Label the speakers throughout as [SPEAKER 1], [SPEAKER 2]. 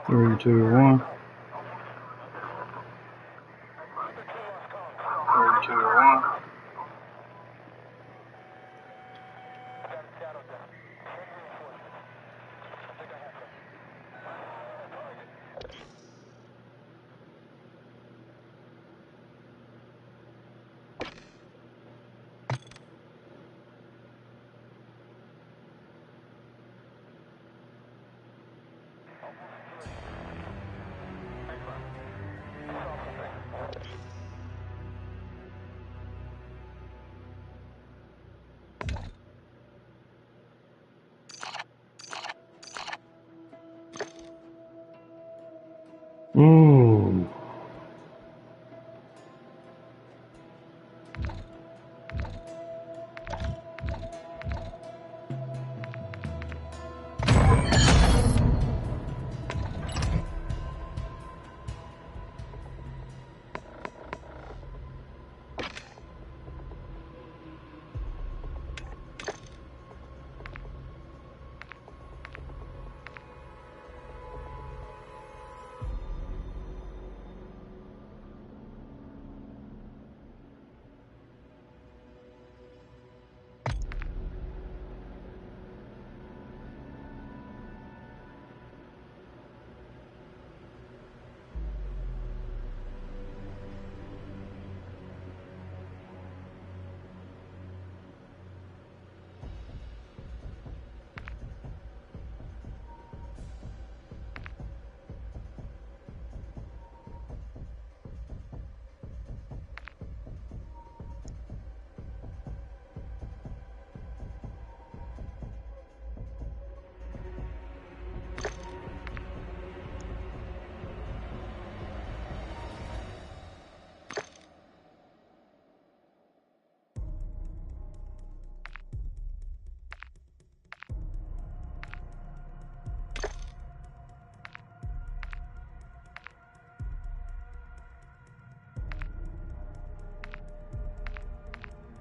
[SPEAKER 1] Three, two, one. 3, 2, 1. Ooh.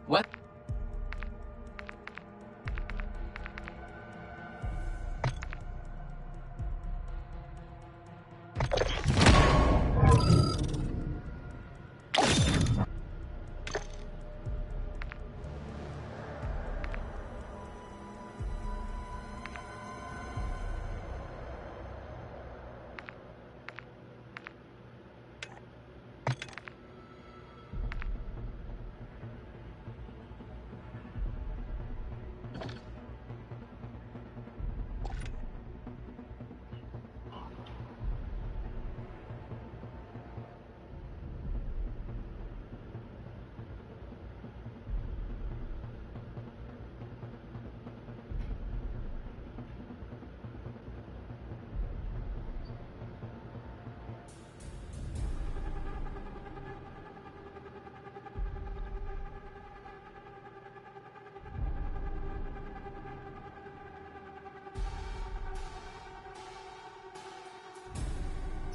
[SPEAKER 2] What?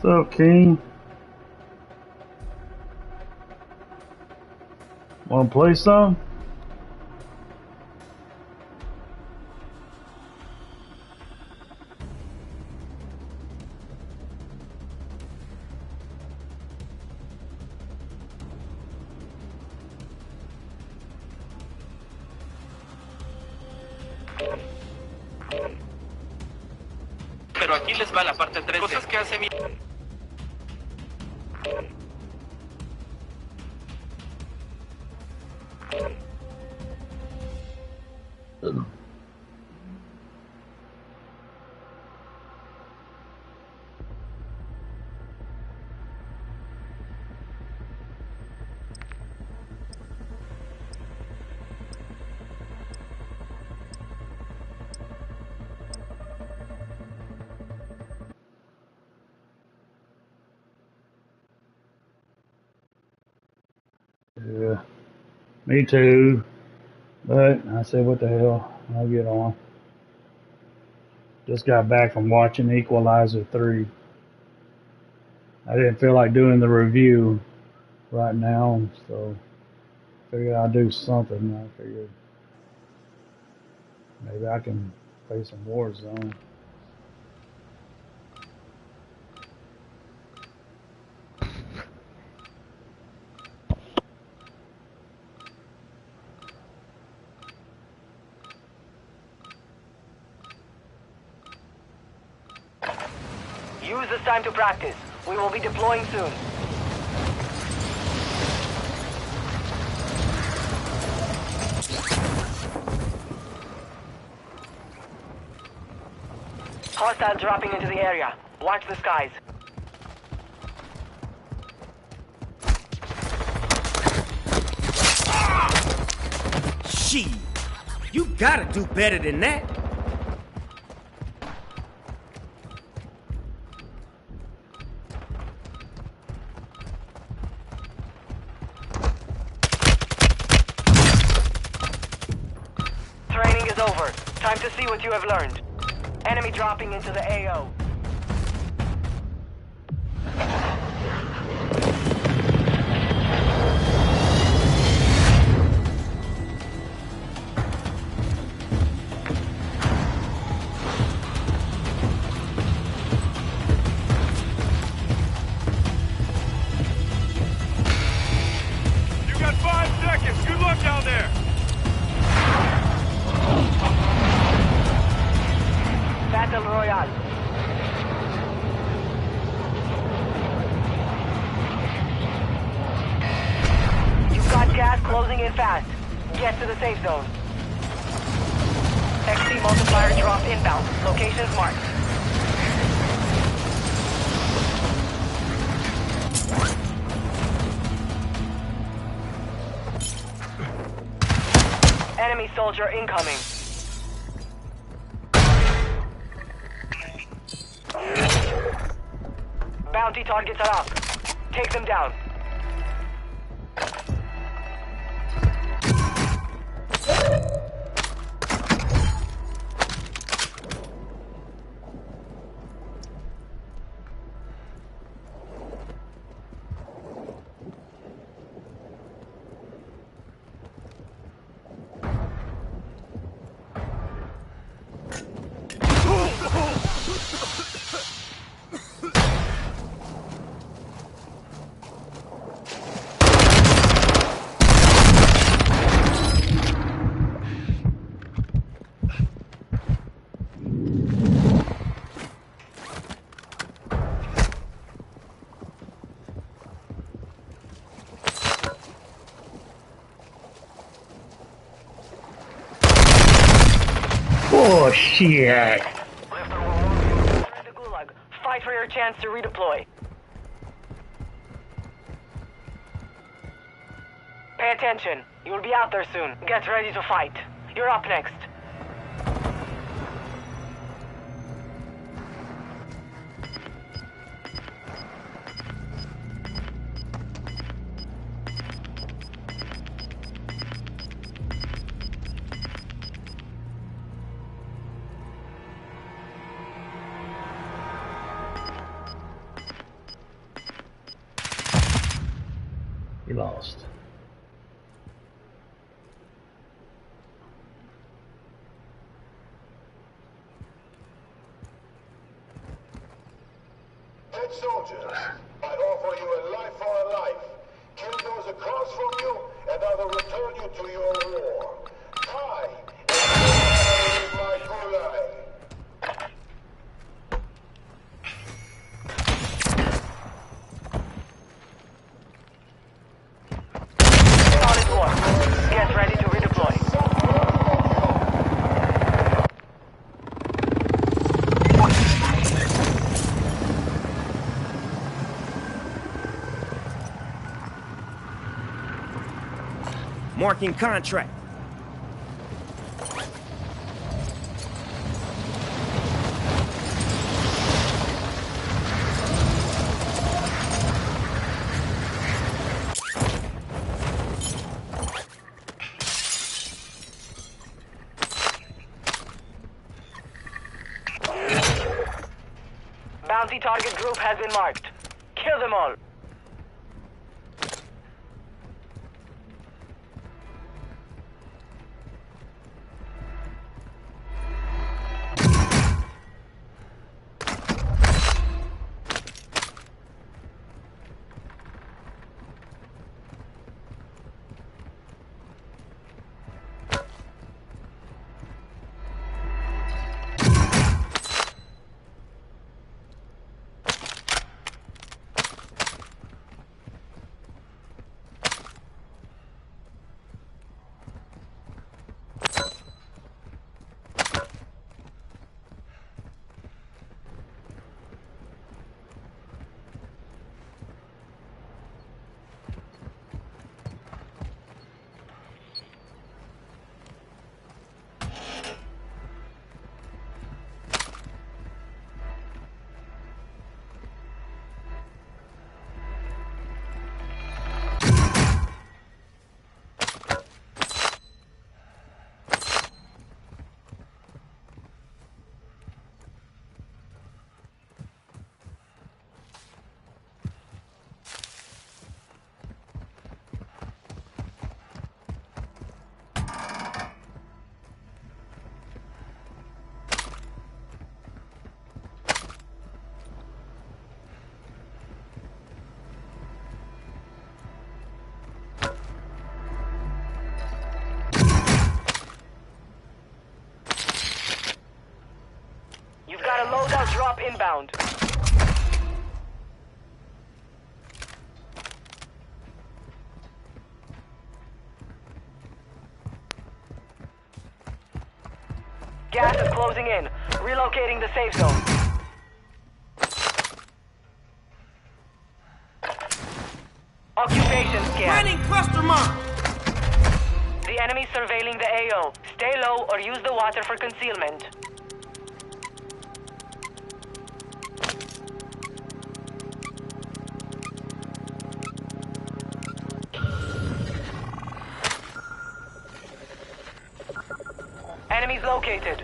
[SPEAKER 1] What's up, King? Wanna play some?
[SPEAKER 2] Pero aquí les va la parte 3. Cosas que hace mi...
[SPEAKER 1] Yeah, me too. But I said, what the hell? I'll get on. Just got back from watching Equalizer 3. I didn't feel like doing the review right now, so figured I'd do something. I figured maybe I can play some War Zone.
[SPEAKER 3] Use this time to practice. We will be deploying soon. Hostiles dropping into the area. Watch the skies.
[SPEAKER 4] Shit! You gotta do better than that.
[SPEAKER 3] Training is over. Time to see what you have learned. Enemy dropping into the AO.
[SPEAKER 2] You got 5 seconds. Good luck down there.
[SPEAKER 3] Battle Royale. You've got gas closing in fast. Get to the safe zone. XP multiplier drop inbound. Locations marked. Enemy soldier incoming. Bounty targets are up. Take them down.
[SPEAKER 1] Oh shit!
[SPEAKER 3] The Gulag. Fight for your chance to redeploy. Pay attention. You will be out there soon. Get ready to fight. You're up next.
[SPEAKER 1] He lost.
[SPEAKER 5] Head soldiers, I offer you a life for a life. Kill those across from you, and I will return you to your war. I am my Gulag.
[SPEAKER 3] Solid war. Get ready to redeploy.
[SPEAKER 4] Marking contract.
[SPEAKER 3] Bounty target group has been marked. Kill them all. You've got a loadout drop inbound. Gas is closing in. Relocating the safe zone. Occupation scan.
[SPEAKER 4] Running cluster mine!
[SPEAKER 3] The enemy surveilling the AO. Stay low or use the water for concealment. Enemies located.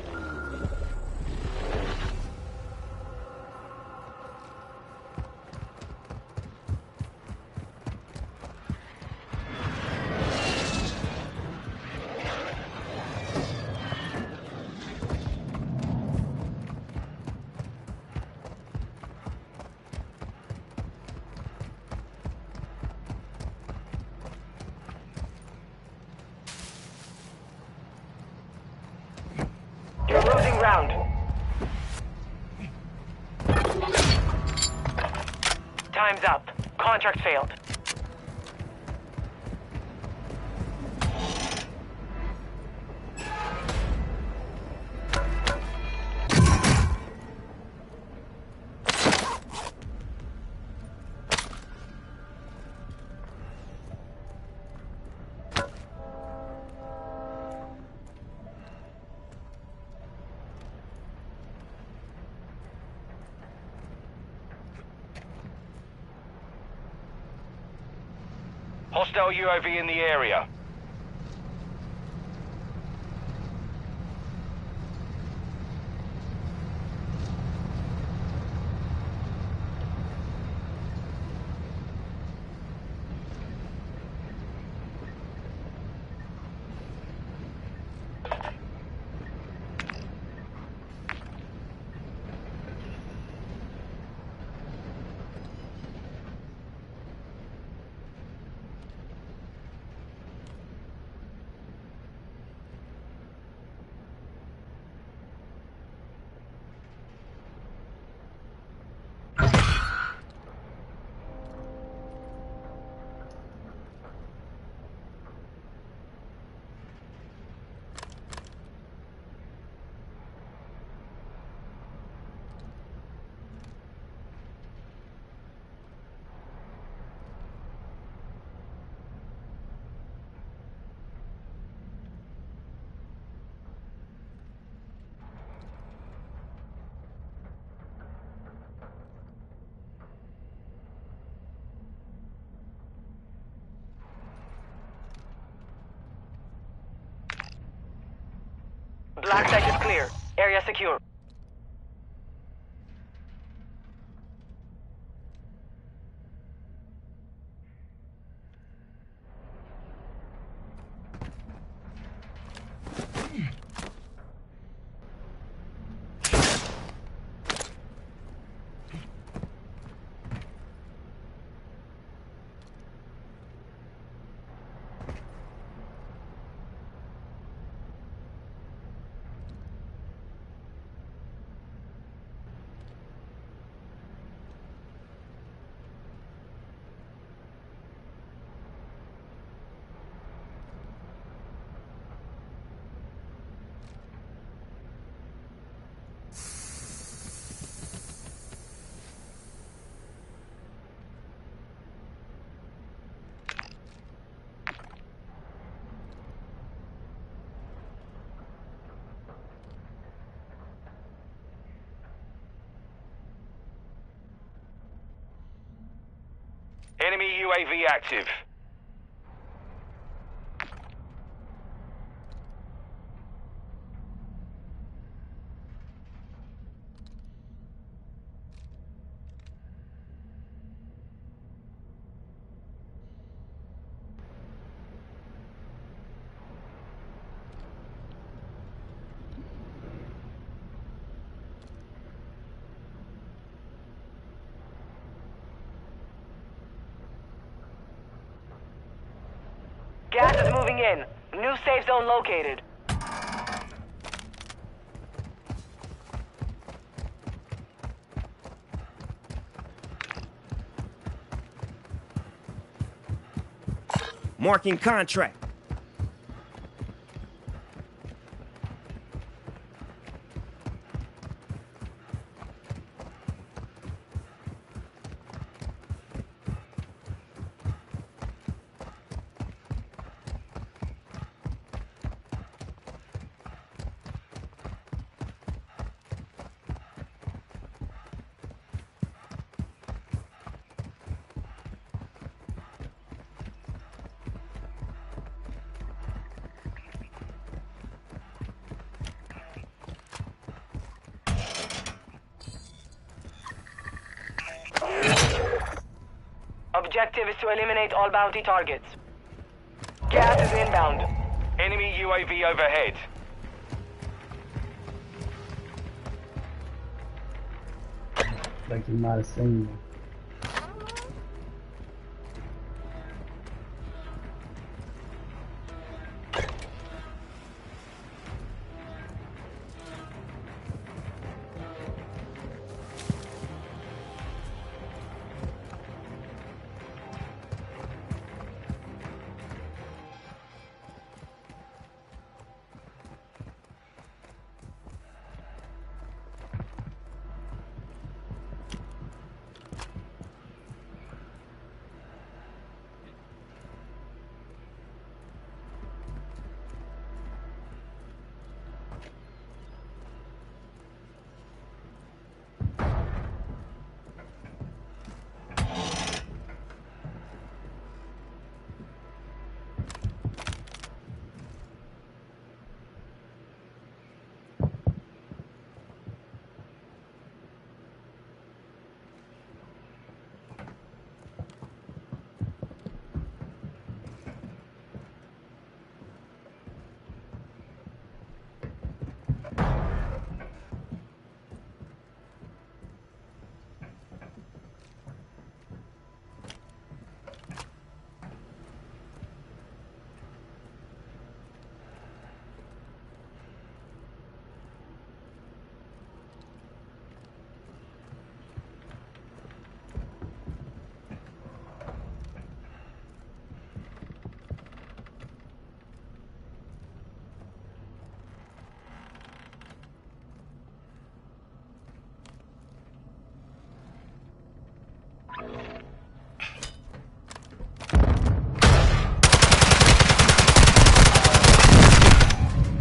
[SPEAKER 3] You're losing ground. Time's up. Contract failed.
[SPEAKER 2] Hostile UAV in the area.
[SPEAKER 3] Black site is clear. Area secure.
[SPEAKER 6] Enemy UAV active.
[SPEAKER 3] Gas is moving in. New safe zone located.
[SPEAKER 4] Marking contract.
[SPEAKER 3] Objective is to eliminate all bounty targets. Gas is inbound.
[SPEAKER 6] Enemy UAV overhead.
[SPEAKER 1] Like you might have seen me.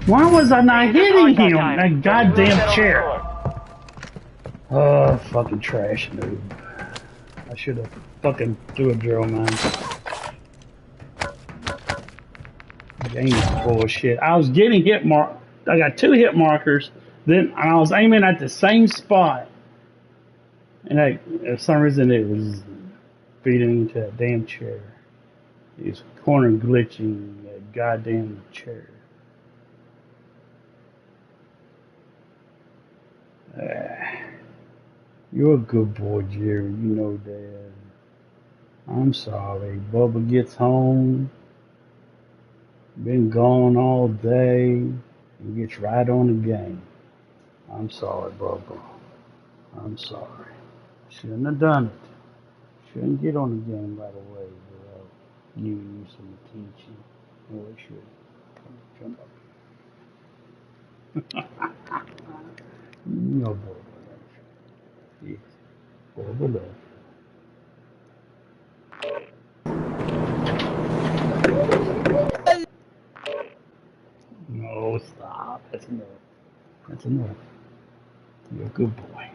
[SPEAKER 1] Why was I not hitting him? That goddamn chair. Oh, fucking trash, dude. I should have fucking threw a drill, man. Game is bullshit. I was getting hit mark. I got 2 hit markers. Then I was aiming at the same spot, and for some reason it was feeding into that damn chair. It was corner glitching that goddamn chair. You're a good boy, Jerry. You know that. I'm sorry. Bubba gets home, been gone all day, and gets right on the game. I'm sorry, Bubba. I'm sorry. Shouldn't have done it. Shouldn't get on the game right away without giving you some attention. No, it shouldn't. Jump up. No, Bubba. Yes. Bubba left. No, stop. That's enough. That's enough. You're a good boy.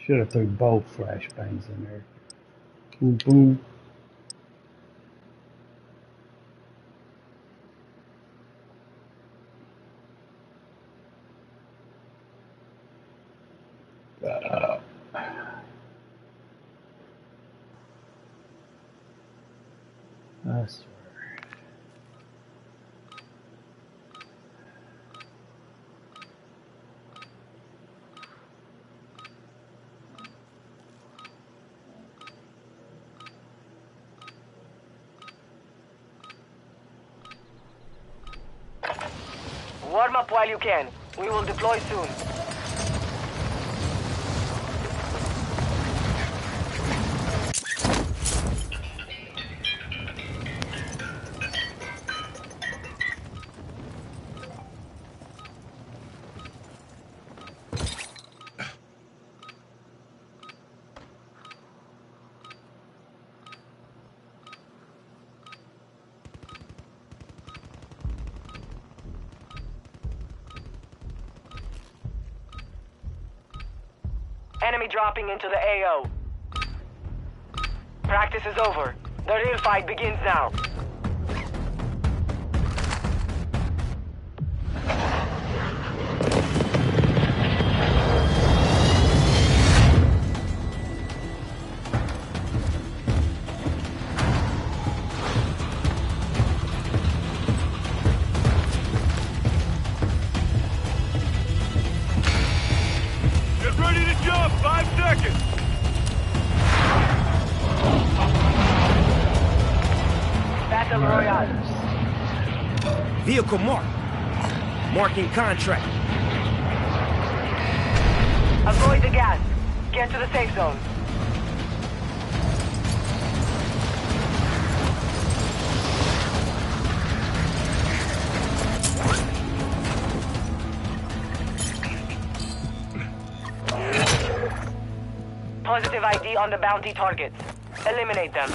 [SPEAKER 1] Should have threw both flashbangs in there. Boom, boom. I swear.
[SPEAKER 3] Warm up while you can. We will deploy soon. Enemy dropping into the AO. Practice is over. The real fight begins now.
[SPEAKER 6] Get ready to jump! 5 seconds!
[SPEAKER 3] Battle Royale.
[SPEAKER 4] Vehicle marked. Marking contract.
[SPEAKER 3] Avoid the gas. Get to the safe zone. Positive ID on the bounty targets. Eliminate them.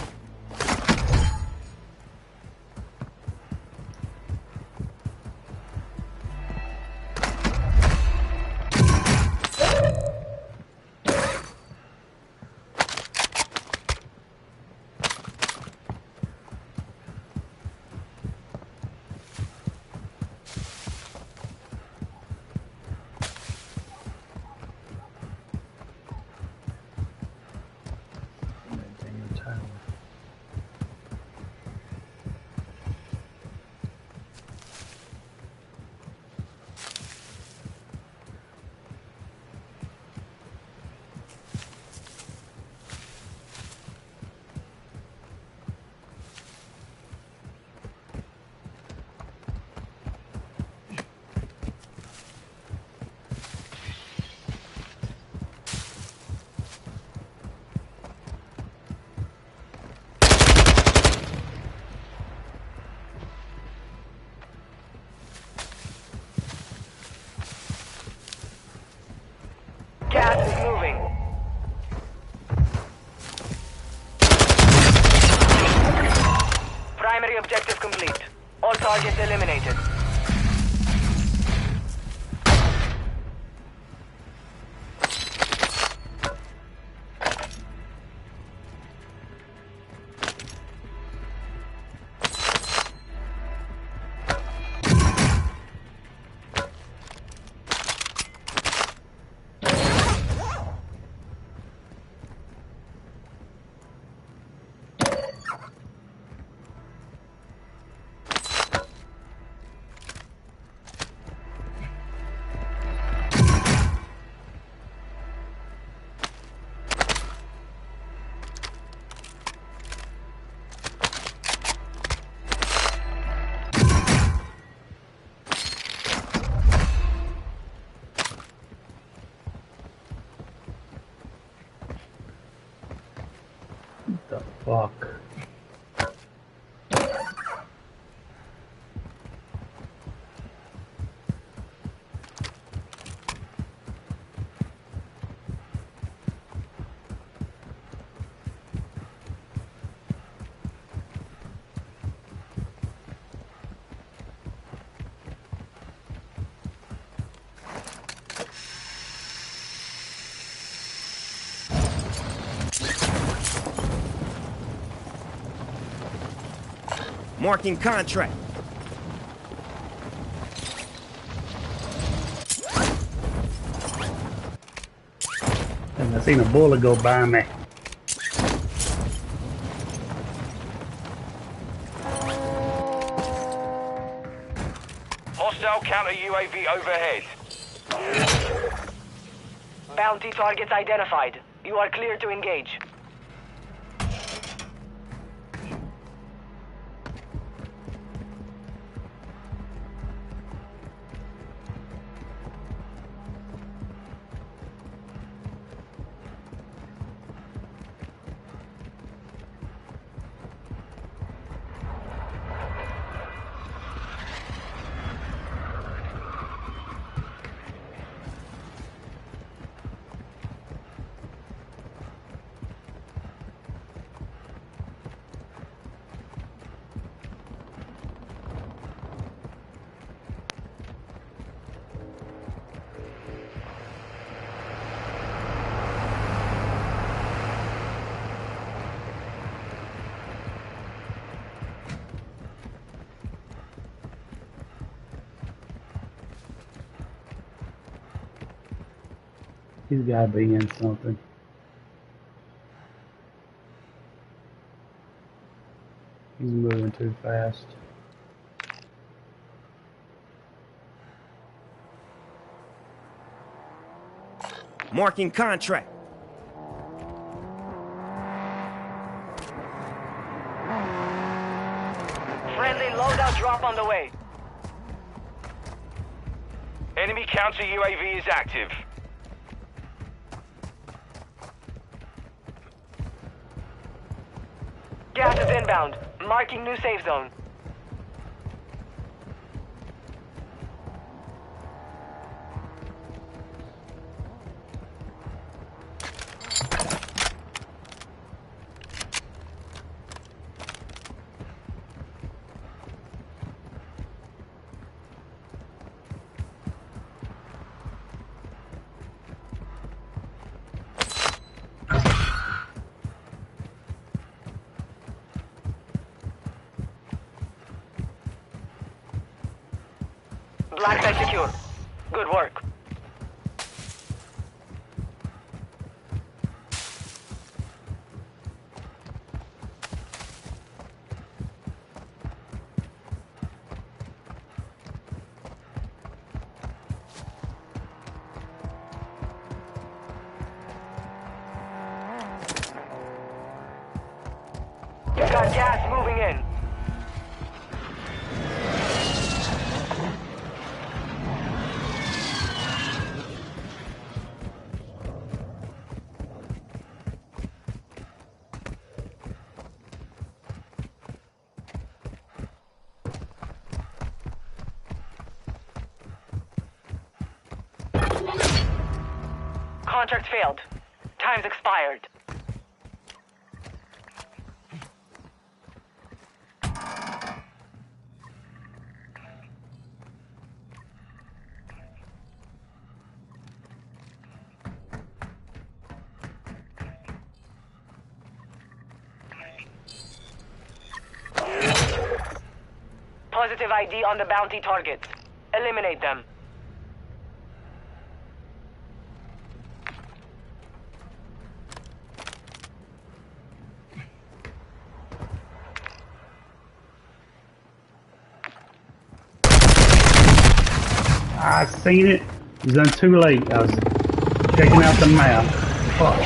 [SPEAKER 3] Gas is moving. Primary objective complete. All targets eliminated.
[SPEAKER 1] The fuck?
[SPEAKER 4] Marking contract.
[SPEAKER 1] And I seen a bullet go by me.
[SPEAKER 6] Hostile counter UAV overhead.
[SPEAKER 3] Bounty targets identified. You are clear to engage.
[SPEAKER 1] He's gotta be in something. He's moving too fast.
[SPEAKER 4] Marking contract.
[SPEAKER 3] Friendly loadout drop on the way.
[SPEAKER 6] Enemy counter UAV is active.
[SPEAKER 3] Gas is inbound. Marking new safe zone. Black site secure. Good work. You got gas moving in. Contract failed. Time's expired. Positive ID on the bounty targets. Eliminate them.
[SPEAKER 1] I seen it. It was done too late. I was checking out the map. Fuck.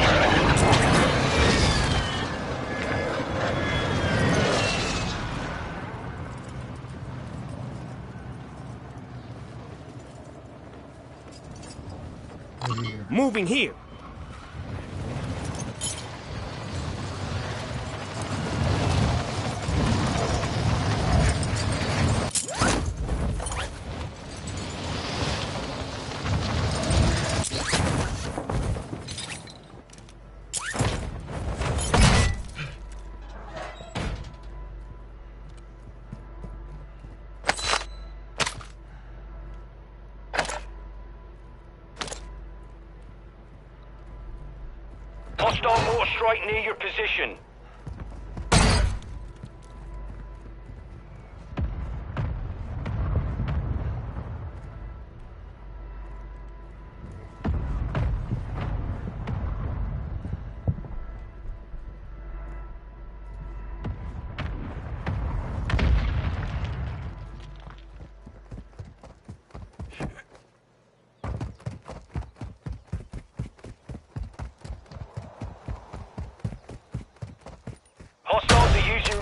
[SPEAKER 4] Moving here.
[SPEAKER 6] Hostile mortar strike near your position.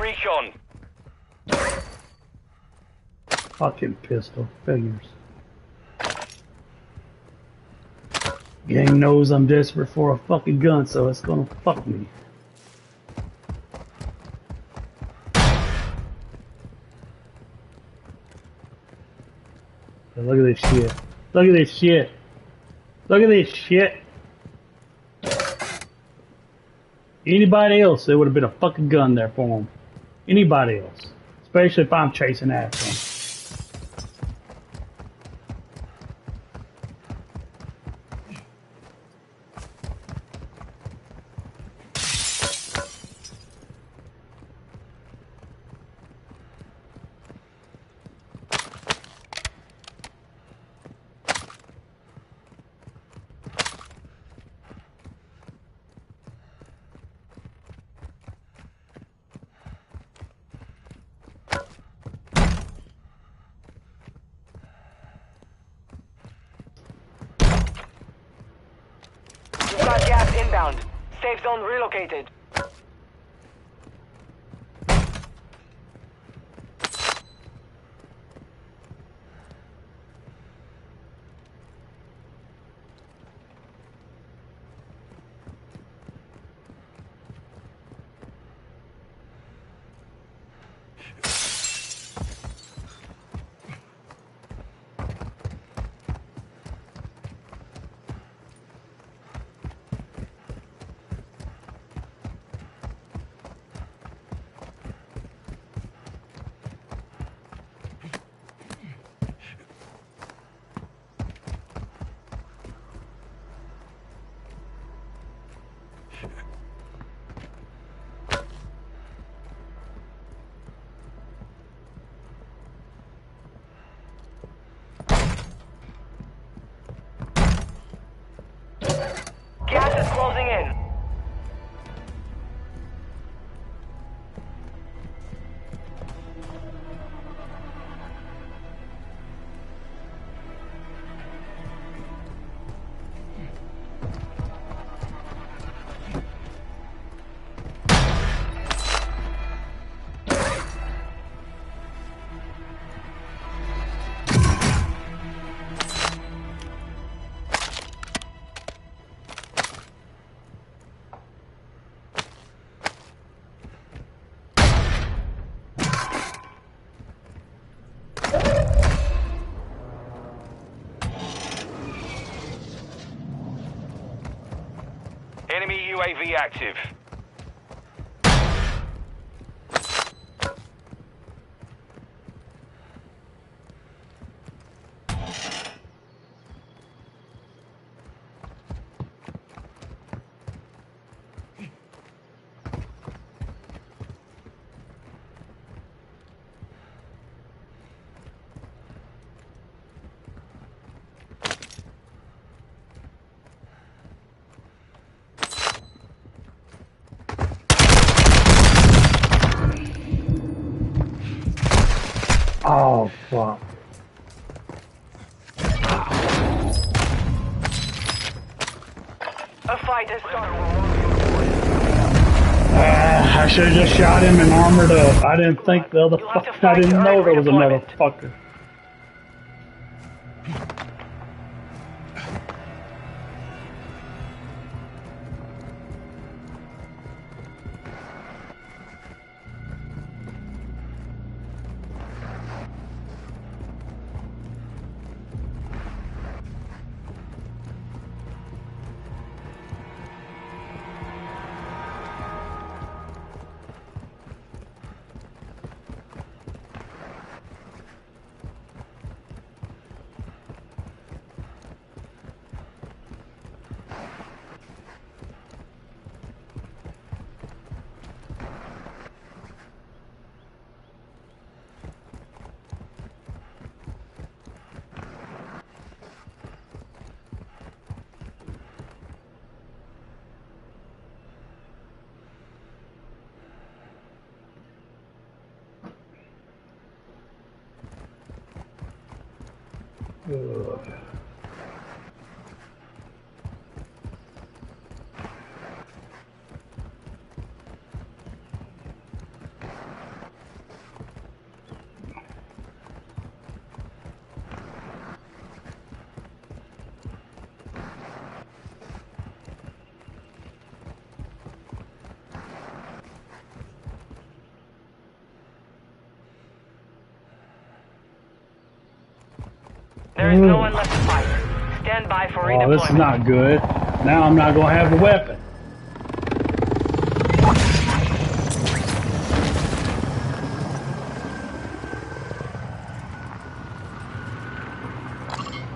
[SPEAKER 6] recon.
[SPEAKER 1] Fucking pistol. Figures. Gang knows I'm desperate for a fucking gun, so it's gonna fuck me. But look at this shit. Look at this shit. Look at this shit. Anybody else, there would have been a fucking gun there for them. Anybody else. Especially if I'm chasing after them.
[SPEAKER 3] You've got gas inbound. Safe zone relocated. Gas is closing in.
[SPEAKER 6] Enemy UAV active.
[SPEAKER 1] Oh, fuck.
[SPEAKER 3] A fight has started.
[SPEAKER 1] I should have just shot him and armored up. I didn't think the other fuck. I didn't know there was another fucker.
[SPEAKER 3] There is no one left to fight. Stand by for redeployment.
[SPEAKER 1] Oh, this is not good. Now I'm not gonna have a weapon.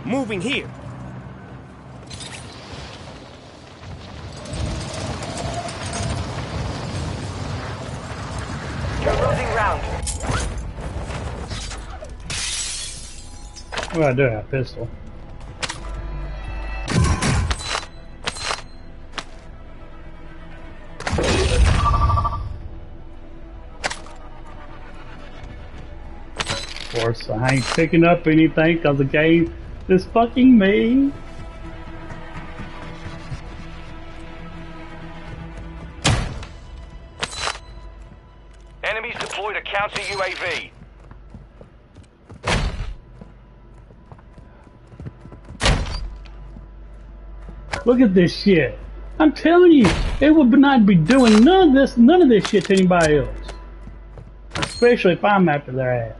[SPEAKER 4] Moving here.
[SPEAKER 3] You're losing round.
[SPEAKER 1] What do I do? A pistol. Of course, I ain't picking up anything because the game is fucking me.
[SPEAKER 6] Enemies deployed a counter UAV.
[SPEAKER 1] Look at this shit. I'm telling you, it would not be doing none of this shit to anybody else. Especially if I'm after their ass.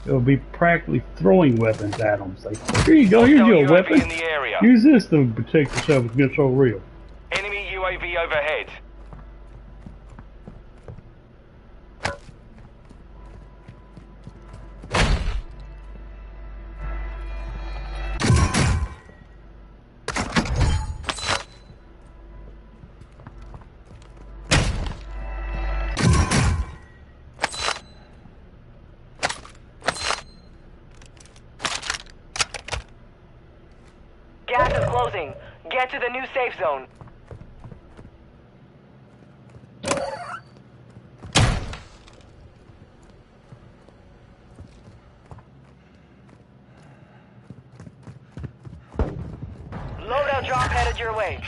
[SPEAKER 1] It would be practically throwing weapons at them. Say, here you go, here's your weapon.
[SPEAKER 6] In the area.
[SPEAKER 1] Use this to protect yourself against so real.
[SPEAKER 6] Enemy UAV overhead.
[SPEAKER 3] Gas is closing. Get to the new safe zone. Loadout drop headed your way.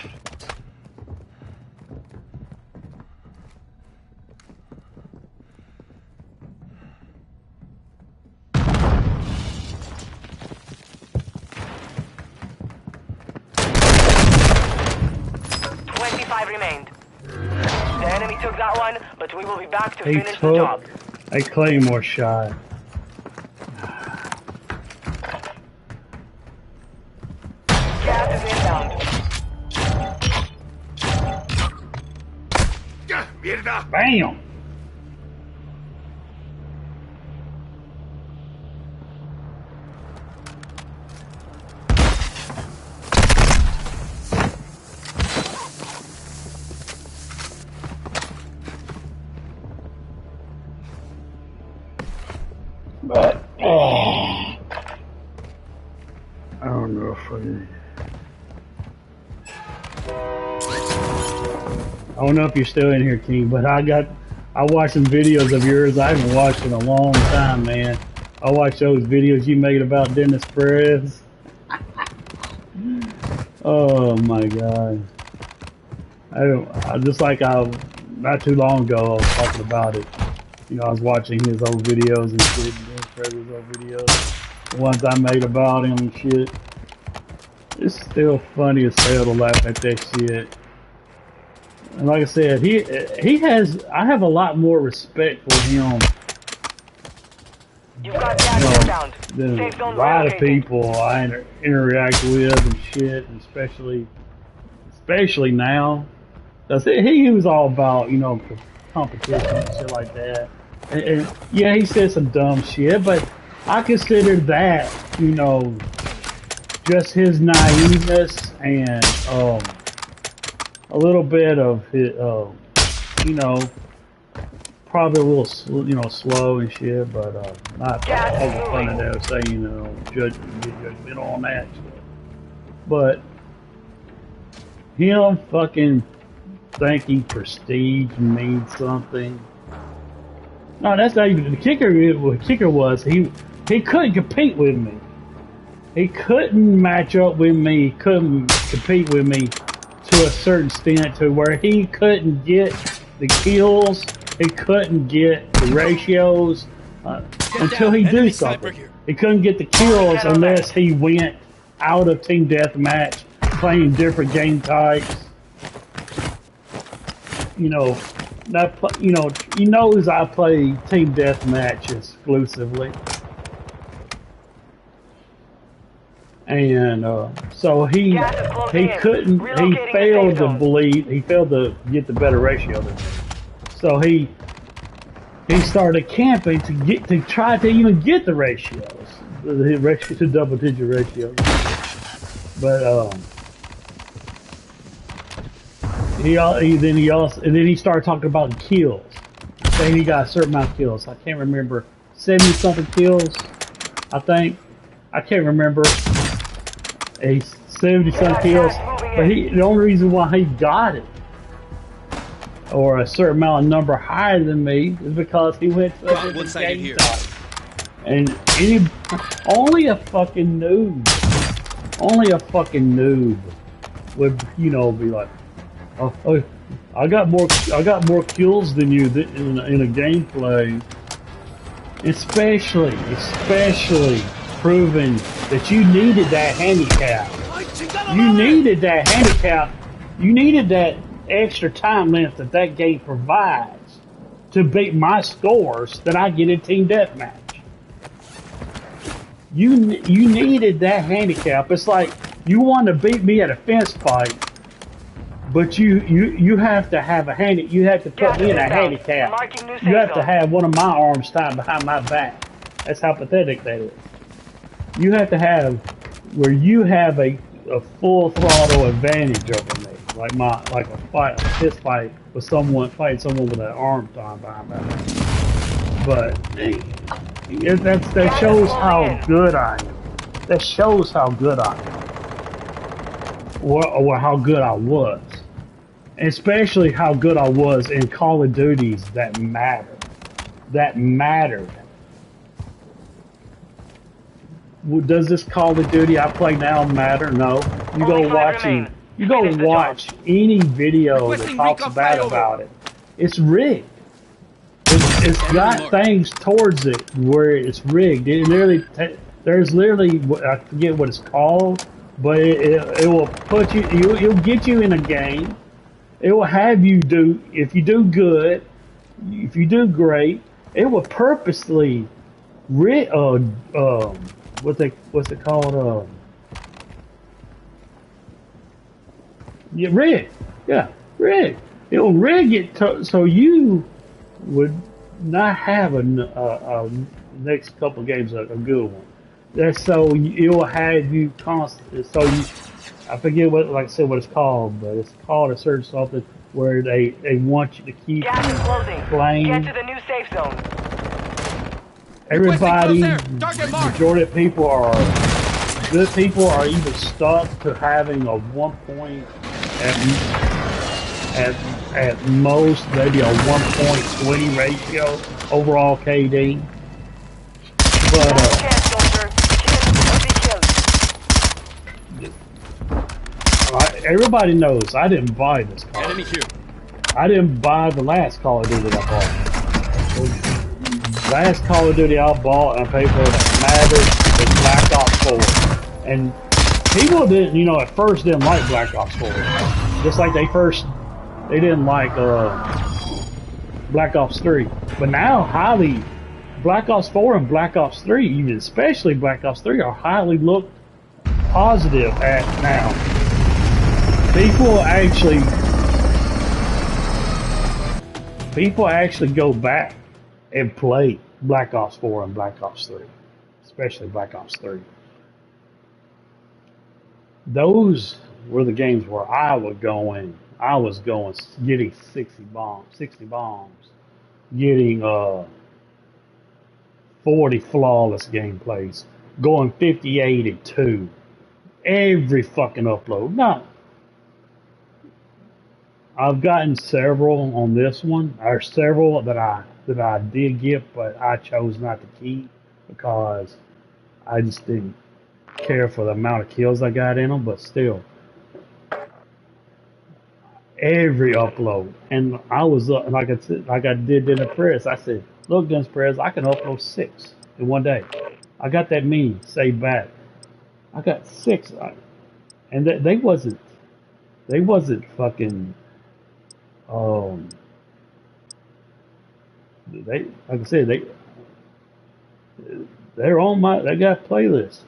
[SPEAKER 3] Remained. The enemy took that one, but we will be back to finish the job.
[SPEAKER 1] A claymore shot.
[SPEAKER 3] Gas is inbound.
[SPEAKER 1] Bam! But I don't know if I don't know if you're still in here, King, but I watched some videos of yours. I haven't watched in a long time, man. I watched those videos you made about Dennis Perez. Oh my God. Not too long ago I was talking about it. You know, I was watching his old videos and shit, Dennis Perez's old videos, the ones I made about him and shit. It's still funny as hell to laugh at that shit. And like I said, I have a lot more respect for him.
[SPEAKER 3] You've got gas inbound.
[SPEAKER 1] Than
[SPEAKER 3] Safe zone
[SPEAKER 1] a lot of
[SPEAKER 3] relocated.
[SPEAKER 1] people I interact with and shit, and especially now. He was all about, you know, competition and shit like that. And yeah, he said some dumb shit, but I consider that, you know, just his naiveness and a little bit of his, you know, probably a little, you know, slow and shit, but not over fun of that saying, you know, judgmental on that shit. But him fucking thinking prestige means something. No, that's not even the kicker. The kicker was he couldn't compete with me. he couldn't match up with me, couldn't compete with me to a certain extent to where he couldn't get the kills, he couldn't get the ratios until he do something. He couldn't get the kills unless he went out of team deathmatch, playing different game types. You know, not you know, he knows I play team deathmatch exclusively. And so he couldn't, he failed to bleed, he failed to get the better ratio than me. So he started camping to try to even get the ratios, the double digit ratios. But then he started talking about kills, saying he got a certain amount of kills. I can't remember, 70 something kills, I think. I can't remember. A 70 some kills, but the only reason why he got it, or a certain amount of number higher than me, is because he went to a different game type. And only a fucking noob would, you know, be like, oh, I got more kills than you in a gameplay, especially proving that you needed that handicap. You needed that handicap. You needed that extra time length that game provides to beat my scores that I get in team deathmatch. You needed that handicap. It's like you want to beat me at a fence fight, but you have to have a hand. You have to put me in a handicap. You have to have one of my arms tied behind my back. That's how pathetic that is. You have to have where you have a full throttle advantage over me, like a fist fight with someone fighting someone with an arm tied behind my back. But that shows how good I am. That shows how good I am, or how good I was, and especially how good I was in Call of Duties that mattered. That mattered. Does this Call of Duty I play now matter? No. You go watch any video that talks about it. It's rigged. It's got things towards it where it's rigged. There's literally, I forget what it's called, but it will put you. It'll get you in a game. It will have you do, if you do good, if you do great, it will purposely what's it called? Yeah, rig. Yeah, rig. It'll rig it so you would not have a next couple of games a good one. That's so it will have you constant. So I forget what it's called, but it's called a certain something where they want you to keep playing.
[SPEAKER 3] Get to the new safe zone.
[SPEAKER 1] Everybody, majority of people are good people are even stuck to having a 1 point at most, maybe a 1.20 ratio overall KD. But everybody knows I didn't buy this Call. Enemy here. I didn't buy the last Call of Duty that I bought. Last Call of Duty I bought and I paid for that mattered was Black Ops 4. And people didn't, at first didn't like Black Ops 4. Just like they didn't like Black Ops 3. But now Black Ops 4 and Black Ops 3, even especially Black Ops 3, are highly looked positive at now. People actually go back and play Black Ops 4 and Black Ops 3, especially Black Ops 3. Those were the games where I was going, getting 60 bombs, getting 40 flawless gameplays, going 50-82, every fucking upload. No, I've gotten several on this one. There's several that I did get, but I chose not to keep because I just didn't. care for the amount of kills I got in them, but still, every upload, and I was like I said, like I did in the press. I said, look, Guns Press, I can upload 6 in one day. I got that many saved back. I got 6, and they wasn't fucking um they like I said they're on my they got playlists.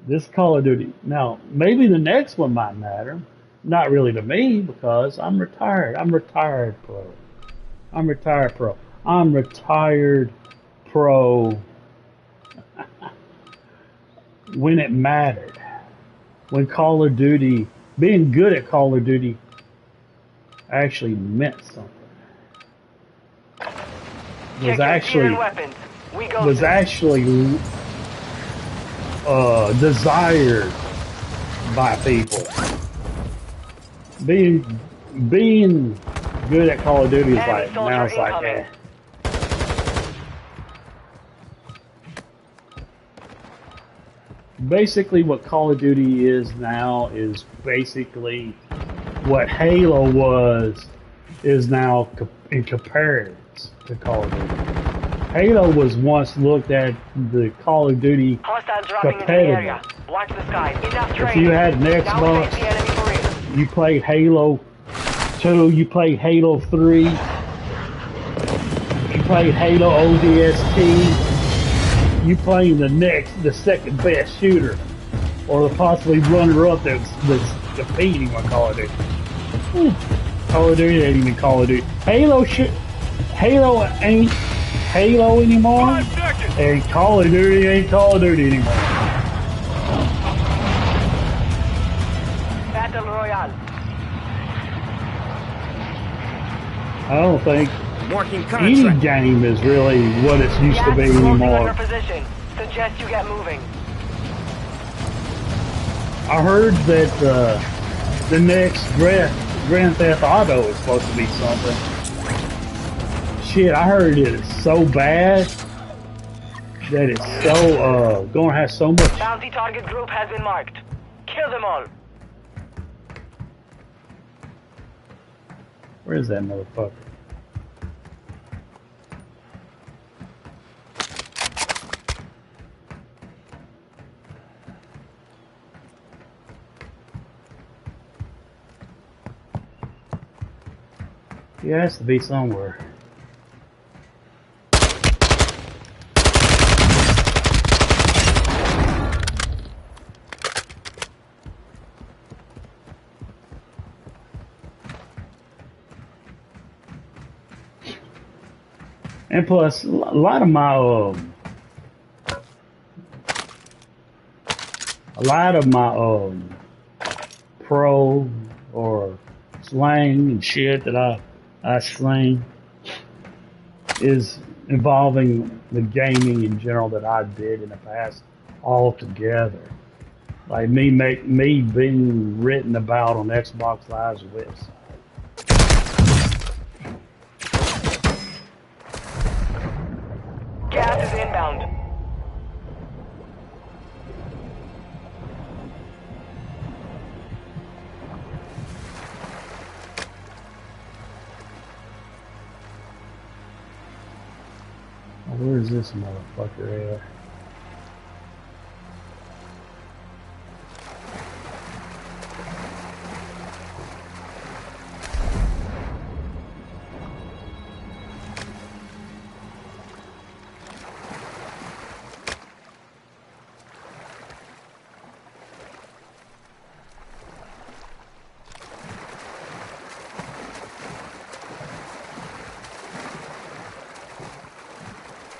[SPEAKER 1] This Call of Duty. Now, maybe the next one might matter. Not really to me because I'm retired. I'm retired pro. I'm retired pro. I'm retired pro when it mattered. When Call of Duty, being good at Call of Duty actually meant something.
[SPEAKER 3] Check your gear and weapons. We go
[SPEAKER 1] Was
[SPEAKER 3] soon.
[SPEAKER 1] actually desired by people. Being good at Call of Duty is
[SPEAKER 3] Enemy
[SPEAKER 1] like now it's like
[SPEAKER 3] incoming.
[SPEAKER 1] Basically what Call of Duty is now is basically what Halo was is now in comparison to Call of Duty. Halo was once looked at the Call of Duty
[SPEAKER 3] Hostiles dropping into the area.
[SPEAKER 1] competitive.
[SPEAKER 3] Watch the sky. Enough
[SPEAKER 1] If
[SPEAKER 3] training.
[SPEAKER 1] you had an
[SPEAKER 3] Now we face
[SPEAKER 1] Xbox,
[SPEAKER 3] the enemy for real.
[SPEAKER 1] you played Halo 2, you played Halo 3, you played Halo ODST, you playing the second best shooter, or the possibly runner-up that's competing with Call of Duty. Call of Duty ain't even Call of Duty. Halo ain't Halo anymore, and Call of Duty ain't Call of Duty anymore.
[SPEAKER 3] Battle Royale.
[SPEAKER 1] I don't think
[SPEAKER 4] Marking
[SPEAKER 1] any
[SPEAKER 4] contract.
[SPEAKER 1] game is really what it's used to
[SPEAKER 3] Gas
[SPEAKER 1] be
[SPEAKER 3] is closing on
[SPEAKER 1] anymore.
[SPEAKER 3] your position. Suggest you get moving.
[SPEAKER 1] I heard that the next Grand Theft Auto is supposed to be something. Shit, I heard it's so bad that it's so gonna have so much.
[SPEAKER 3] Bounty target group has been marked. Kill them all.
[SPEAKER 1] Where is that motherfucker? He has to be somewhere. And plus, a lot of my pro or slang and shit that I slang is involving the gaming in general that I did in the past altogether. Like me being written about on Xbox Live's website.
[SPEAKER 3] Gas is inbound.
[SPEAKER 1] Where is this motherfucker at?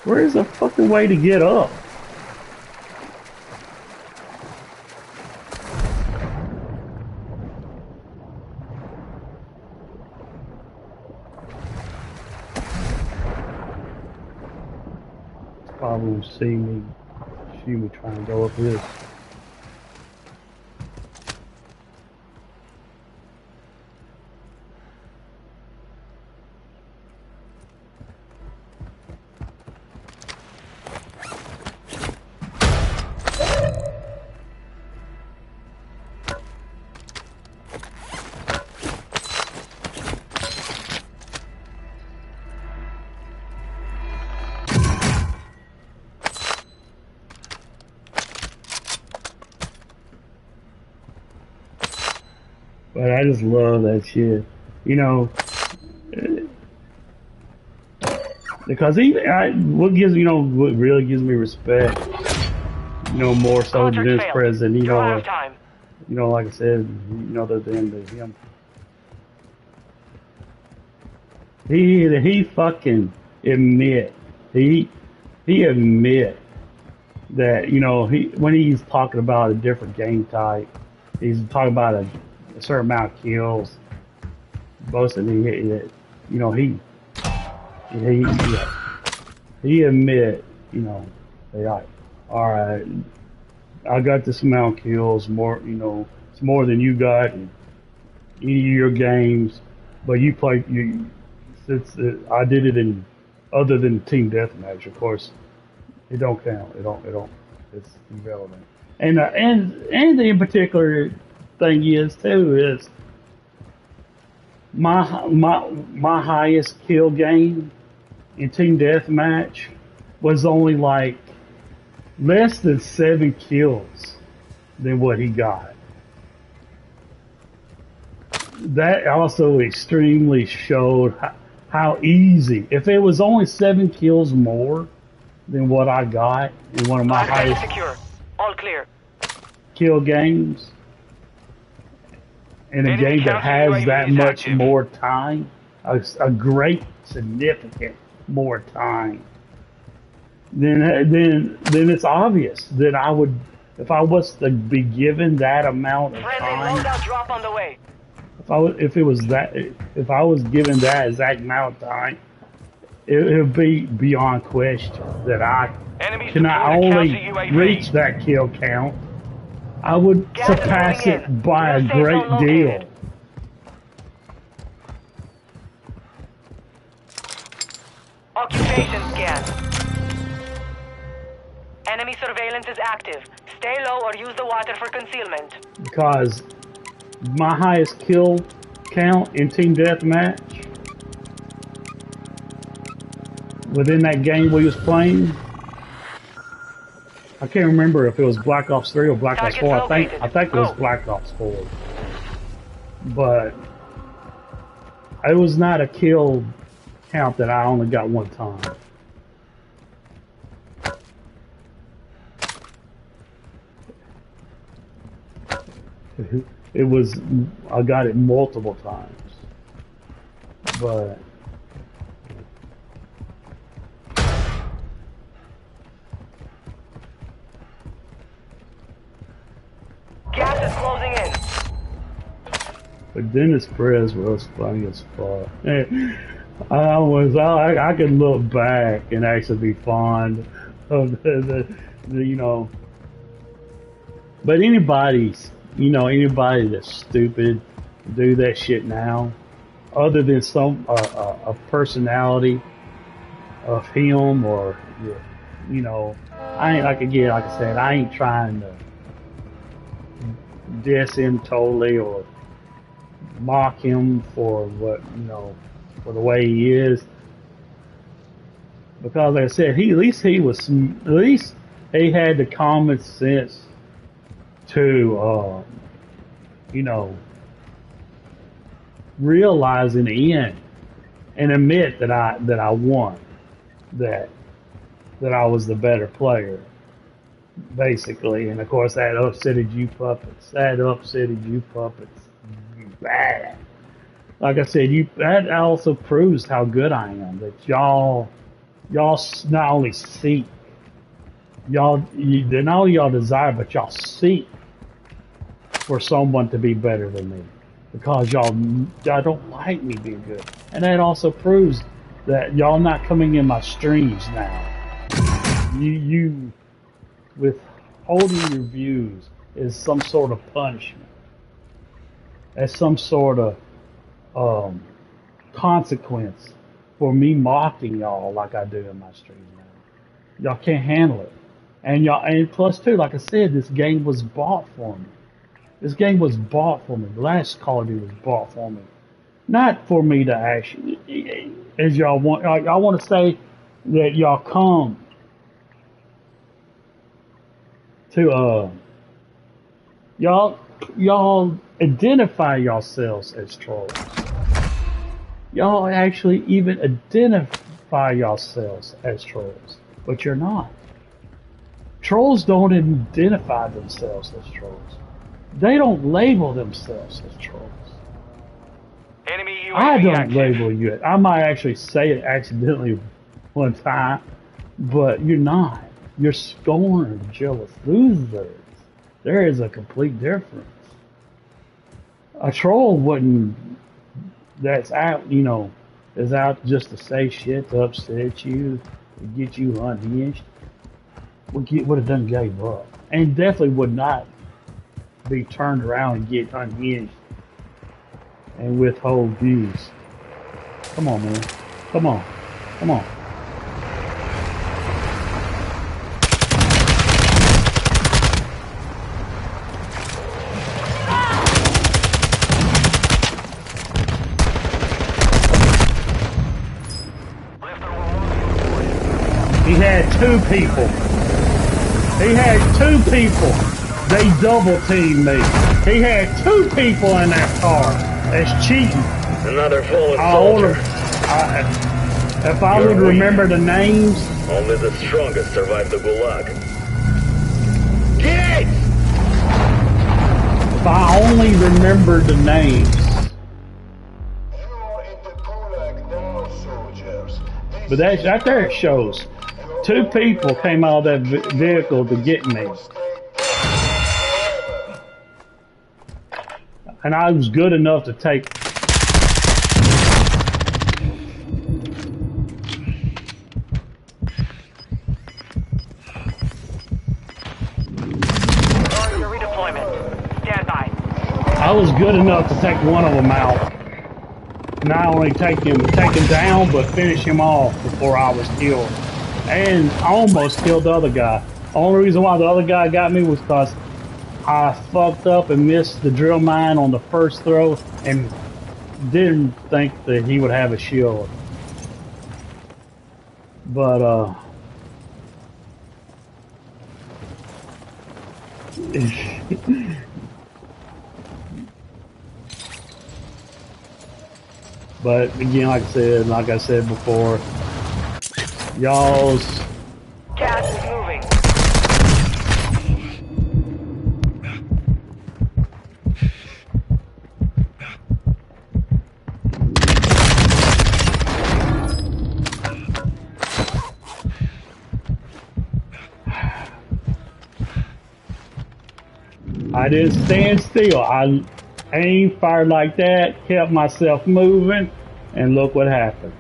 [SPEAKER 1] Where's the fucking way to get up? Probably won't see me trying to go up this. But I just love that shit. You know, because what gives what really gives me respect, more so than
[SPEAKER 3] Contract
[SPEAKER 1] this
[SPEAKER 3] failed.
[SPEAKER 1] president,
[SPEAKER 3] You're out of time.
[SPEAKER 1] like I said, other than him, he fucking admit he admit that he when he's talking about a different game type, he's talking about a certain amount of kills. Boasting he he admit they like, all right, I got this amount of kills, more it's more than you got in any of your games, but you play since I did it in other than team deathmatch, of course. It don't count. It don't. It's irrelevant. And the in particular thing is too is my highest kill game in team deathmatch was only like less than 7 kills than what he got. That also extremely showed how easy. If it was only 7 kills more than what I got in one of my highest
[SPEAKER 3] secure. All clear.
[SPEAKER 1] kill games, in a game that has that much more time, a great significant more time, then it's obvious that I would, if I was to be given that amount of
[SPEAKER 3] Friendly
[SPEAKER 1] time,
[SPEAKER 3] loadout drop on the way.
[SPEAKER 1] if I was given that exact amount of time, it would be beyond question that I can not only reach that kill count, I would surpass it by a great deal.
[SPEAKER 3] Occupation scan. Enemy surveillance is active. Stay low or use the water for concealment.
[SPEAKER 1] Because my highest kill count in team deathmatch within that game we was playing, I can't remember if it was Black Ops 3 or Black Ops 4. I think it was Black Ops 4. But it was not a kill count that I only got one time. It was, I got it multiple times. But
[SPEAKER 3] gas is closing in.
[SPEAKER 1] But Dennis Perez was funny as fuck. I could look back and actually be fond of the but anybody that's stupid do that shit now, other than some a personality of him, or I ain't like I said, I ain't trying to diss him totally or mock him for for the way he is, because like I said, at least he had the common sense to realize in the end and admit that I won, that I was the better player, basically. And of course that upsetted you puppets bad. Like I said, that also proves how good I am, that y'all not only seek, not only y'all desire, but y'all seek for someone to be better than me, because y'all don't like me being good. And that also proves that y'all not coming in my streams now. You withholding your views is some sort of punishment, as some sort of consequence for me mocking y'all like I do in my streams now. Y'all can't handle it. And plus too, like I said, this game was bought for me. This game was bought for me. The last Call of Duty was bought for me. Not for me to actually, as y'all want, I want to say that y'all come to, y'all identify yourselves as trolls. Y'all actually even identify yourselves as trolls, but you're not. Trolls don't identify themselves as trolls. They don't label themselves as trolls.
[SPEAKER 6] Enemy UAV
[SPEAKER 1] I don't
[SPEAKER 6] active.
[SPEAKER 1] label you. I might actually say it accidentally one time, but you're not. You're scorned, jealous losers. There is a complete difference. A troll wouldn't, that's out, you know, is out just to say shit, to upset you, to get you unhinged, would have done gave up. And definitely would not be turned around and get unhinged and withhold views. Come on, man. Come on. Come on. He had two people. He had two people. They double teamed me. He had two people in that car. That's cheating.
[SPEAKER 7] Another fallen
[SPEAKER 1] I
[SPEAKER 7] soldier.
[SPEAKER 1] if I would remember the names,
[SPEAKER 7] Only the strongest survive the gulag. Get!
[SPEAKER 1] if I only remembered the names.
[SPEAKER 5] You are in the gulag now, soldiers.
[SPEAKER 1] But that's right there it shows. Two people came out of that vehicle to get me. And I was good enough to take.
[SPEAKER 3] Going to redeployment. Stand by.
[SPEAKER 1] I was good enough to take one of them out. Not only take him down, but finish him off before I was killed. And I almost killed the other guy. The only reason why the other guy got me was because I fucked up and missed the drill mine on the first throw and didn't think that he would have a shield. But, but again, like I said before, y'all's
[SPEAKER 3] Gas is moving.
[SPEAKER 1] I didn't stand still. I aimed, fired like that, kept myself moving, and look what happened.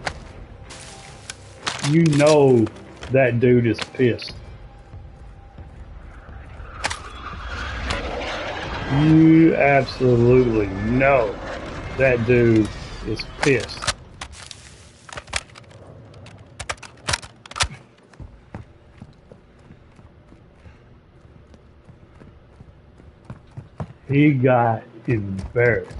[SPEAKER 1] You know that dude is pissed. You absolutely know that dude is pissed. He got embarrassed.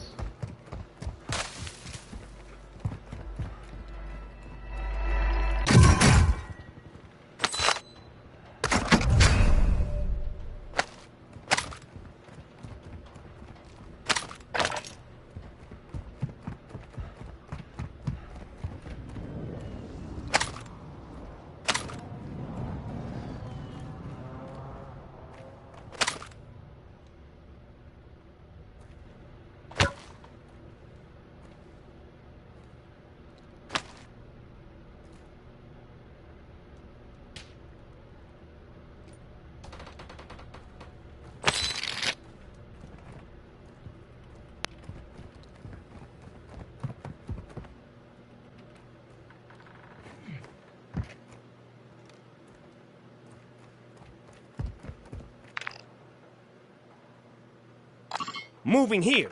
[SPEAKER 4] Moving here.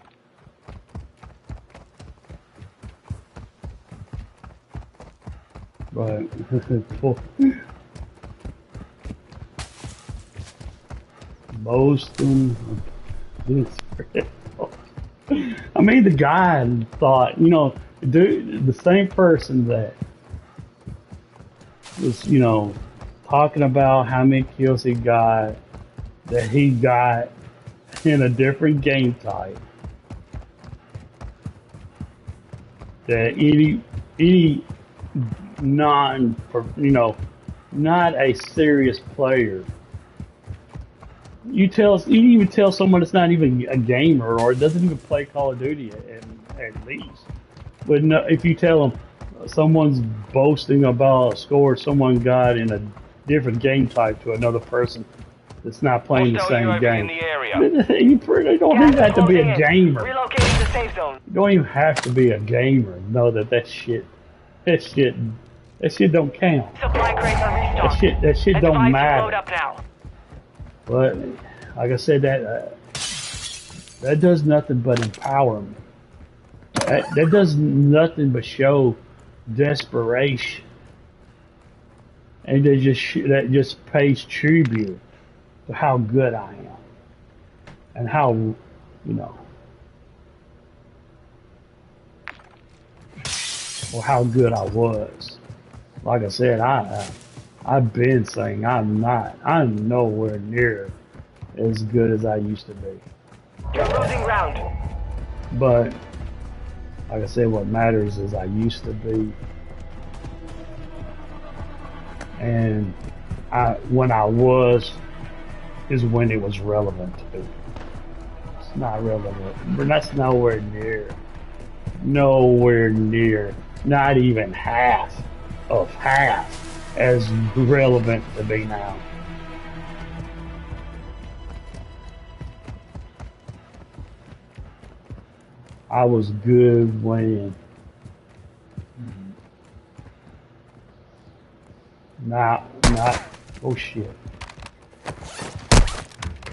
[SPEAKER 1] But boasting of this. I mean, the guy thought, you know, dude, the same person that was, you know, talking about how many kills he got, that he got in a different game type, that any non, not a serious player. You even tell someone that's not even a gamer or doesn't even play Call of Duty at least. But no, if you tell them someone's boasting about a score someone got in a different game type to another person that's not playing the
[SPEAKER 6] Hostile
[SPEAKER 1] same
[SPEAKER 6] UAV
[SPEAKER 1] game,
[SPEAKER 6] in the area.
[SPEAKER 1] you don't even have to be a gamer.
[SPEAKER 3] Relocating the safe zone.
[SPEAKER 1] You don't even have to be a gamer to know that shit don't count.
[SPEAKER 3] Supply crates are restocked.
[SPEAKER 1] That shit don't
[SPEAKER 3] Advise you
[SPEAKER 1] matter.
[SPEAKER 3] load up now.
[SPEAKER 1] But like I said, that does nothing but empower me. That does nothing but show desperation, and that just pays tribute to how good I am, and how or how good I was. Like I said, I've been saying I'm nowhere near as good as I used to be.
[SPEAKER 3] You're losing ground.
[SPEAKER 1] But like I said, what matters is I used to be, and when I was is when it was relevant to me. It's not relevant, but that's nowhere near, not even half as relevant to me now. I was good when. Not. Oh shit.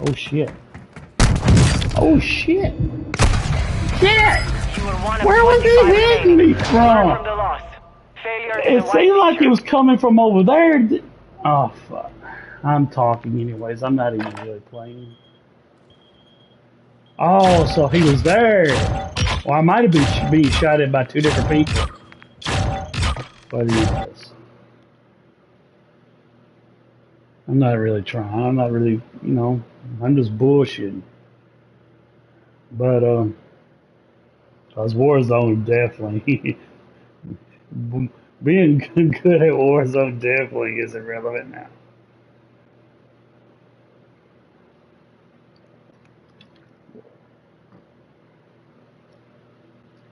[SPEAKER 1] Oh shit. Oh shit. Shit!
[SPEAKER 3] You were one of
[SPEAKER 1] Where was he
[SPEAKER 3] 25
[SPEAKER 1] hitting me
[SPEAKER 3] remaining. Learn
[SPEAKER 1] from?
[SPEAKER 3] the loss. Failure is
[SPEAKER 1] It
[SPEAKER 3] a white
[SPEAKER 1] seemed like
[SPEAKER 3] feature.
[SPEAKER 1] it was coming from over there. Oh fuck. I'm talking anyways. I'm not even really playing. Oh, so he was there. Well, I might have been being shot at by two different people. But he was. I'm not really trying. I'm not really, I'm just bullshitting. But, cause Warzone definitely, being good at Warzone definitely is irrelevant now.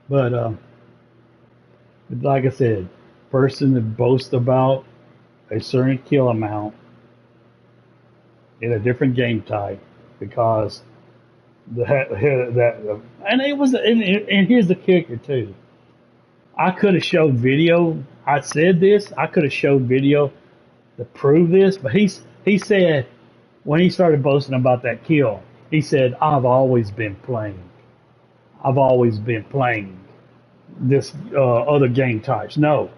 [SPEAKER 1] But, like I said, person that boasts about a certain kill amount in a different game type because and it was and here's the kicker too. I could have showed video. I said this. I could have showed video to prove this, but he said when he started boasting about that kill, he said, I've always been playing this other game types. No.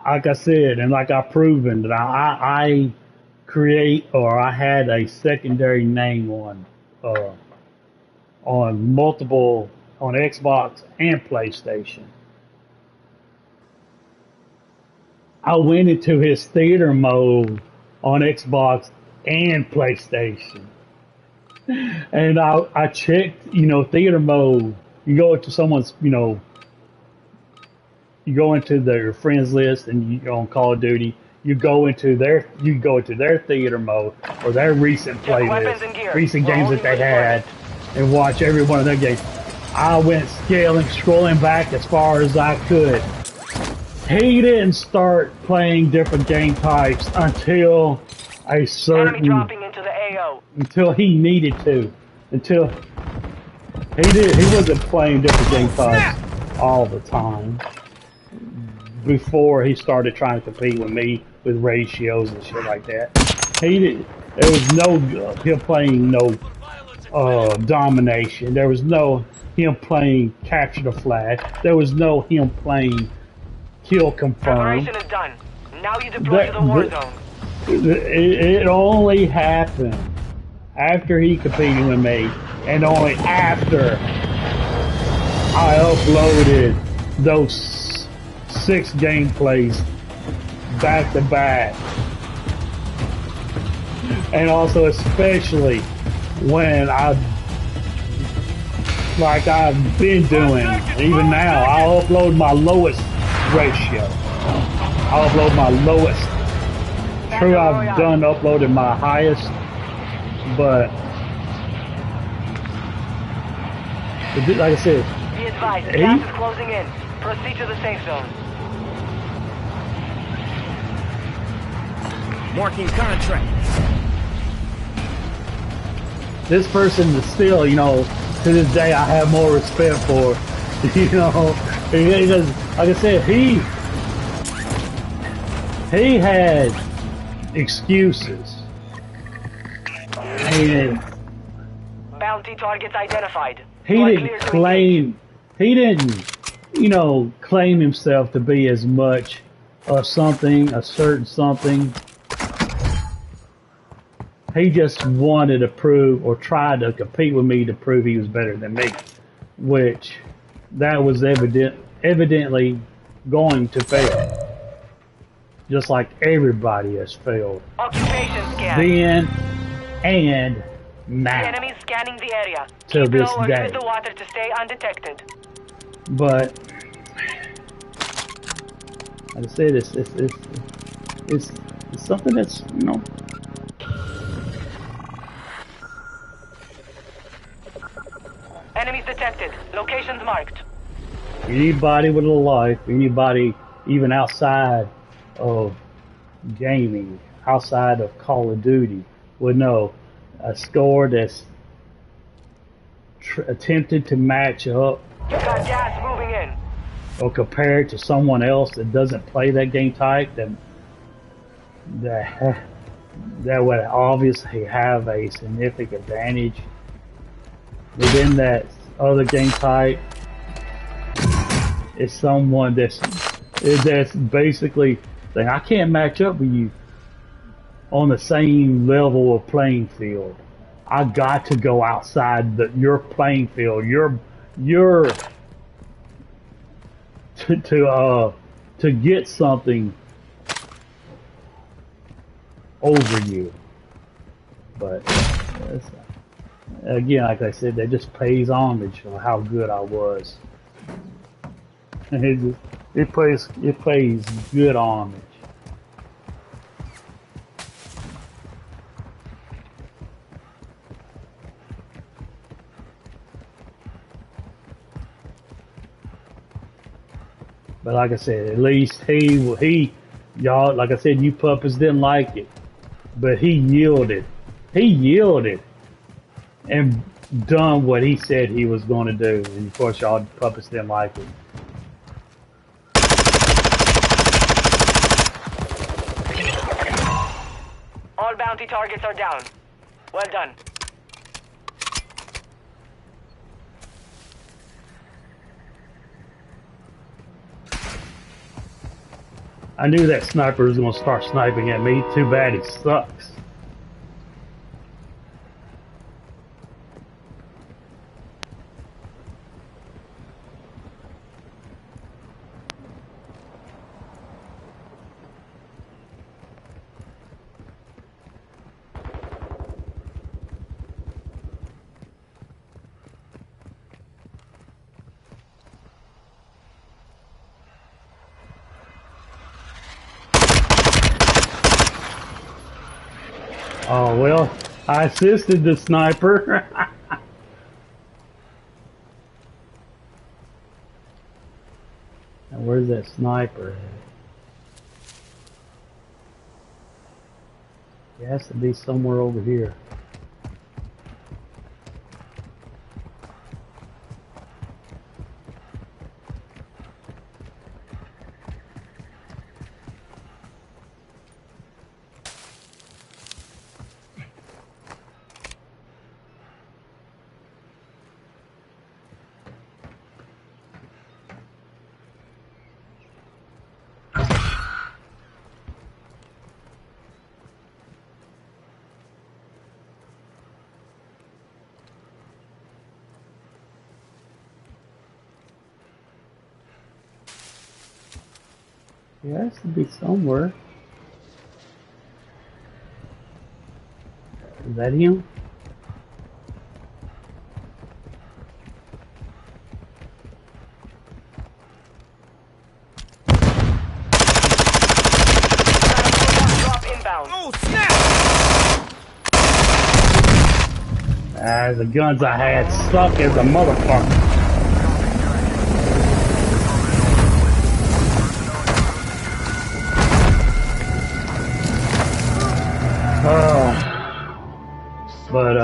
[SPEAKER 1] Like I said, and like I've proven that I I had a secondary name on multiple, on Xbox and PlayStation. I went into his theater mode on Xbox and PlayStation. And I checked, theater mode. You go into someone's, you go into their friends list and you on Call of Duty. You go into their theater mode or their recent playlist, recent games that they had, and watch every one of their games. I went scrolling back as far as I could. He didn't start playing different game types until a certain
[SPEAKER 3] Enemy dropping into the AO.
[SPEAKER 1] until he needed to. Until he wasn't playing different game types all the time. Before he started trying to compete with me with ratios and shit like that. There was no him playing no domination. There was no him playing capture the flag. There was no him playing kill confirm.
[SPEAKER 3] Preparation is done. Now you deploy to the war zone.
[SPEAKER 1] It only happened after he competed with me, and only after I uploaded those 6 gameplays back to back. And also especially when like I've been doing. Even now, I'll upload my lowest ratio. I'll upload my lowest. True, I've done uploaded my highest, but like I said,
[SPEAKER 3] Be advised, gas is closing in. Proceed to the safe zone.
[SPEAKER 4] Marking contract.
[SPEAKER 1] this person is still, you know, to this day, I have more respect for, you know, because, like I said, he had excuses. And
[SPEAKER 3] Bounty targets identified.
[SPEAKER 1] he didn't claim, he didn't, you know, claim himself to be as much of something, a certain something. He just wanted to prove, or tried to compete with me to prove he was better than me, which that was evidently going to fail. Just like everybody has failed.
[SPEAKER 3] Occupation scan.
[SPEAKER 1] Then and now.
[SPEAKER 3] The enemy scanning the area.
[SPEAKER 1] Till
[SPEAKER 3] Keep
[SPEAKER 1] this
[SPEAKER 3] low or
[SPEAKER 1] day.
[SPEAKER 3] use the water to stay undetected.
[SPEAKER 1] But like I said, it's something that's, you know.
[SPEAKER 3] Enemies detected. Locations marked.
[SPEAKER 1] Anybody with a life, anybody even outside of gaming, outside of Call of Duty, would know a score that's attempted to match up
[SPEAKER 3] You got gas moving in.
[SPEAKER 1] or compared to someone else that doesn't play that game type, that would obviously have a significant advantage within that other game type. Is someone that's basically saying, I can't match up with you on the same level of playing field. I got to go outside your playing field. To get something over you. But again, like I said, that just pays homage for how good I was. It pays good homage. But like I said, at least he y'all, like I said, you puppets didn't like it, but he yielded. He yielded and done what he said he was going to do. And of course, y'all puppets didn't like it.
[SPEAKER 3] All bounty targets are down. Well done.
[SPEAKER 1] I knew that sniper was going to start sniping at me. Too bad he sucks. Oh, well, I assisted the sniper. Now, where's that sniper at? It has to be somewhere over here. It has to be somewhere. Is that him? The guns I had suck as a motherfucker. But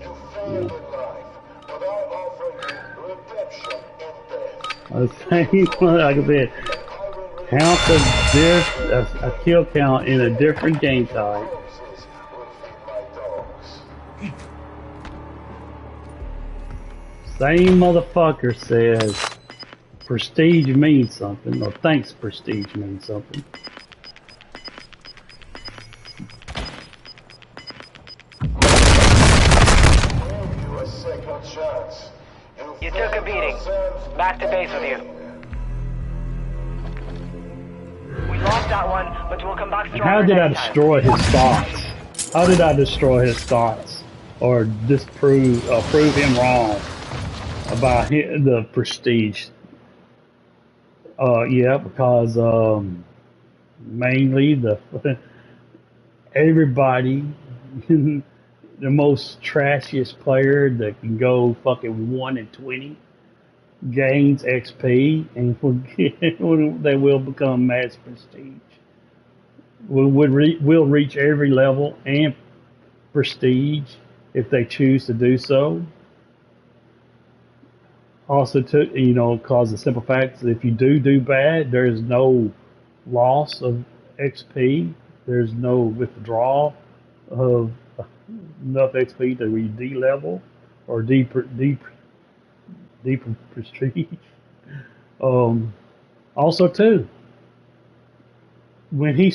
[SPEAKER 5] You failed in life, but I offer you redemption in death.
[SPEAKER 1] the same one, like I said, count a kill count in a different game type.
[SPEAKER 5] Corpses will feed my dogs.
[SPEAKER 1] Same motherfucker says prestige means something, or thinks prestige means something.
[SPEAKER 5] Give you a second chance.
[SPEAKER 3] You took a beating. Back to base with you. We lost that one, but we'll come back stronger.
[SPEAKER 1] How did I
[SPEAKER 3] next time.
[SPEAKER 1] destroy his thoughts? How did I destroy his thoughts? Or prove him wrong about the prestige? Yeah, because mainly everybody, the most trashiest player that can go fucking 1-20 gains XP and forget they will become mass prestige. Will reach every level and prestige if they choose to do so. Also, cause the simple fact that if you do bad, there is no loss of XP. There's no withdrawal of enough XP to re D-level or deep prestige. Also, too, when he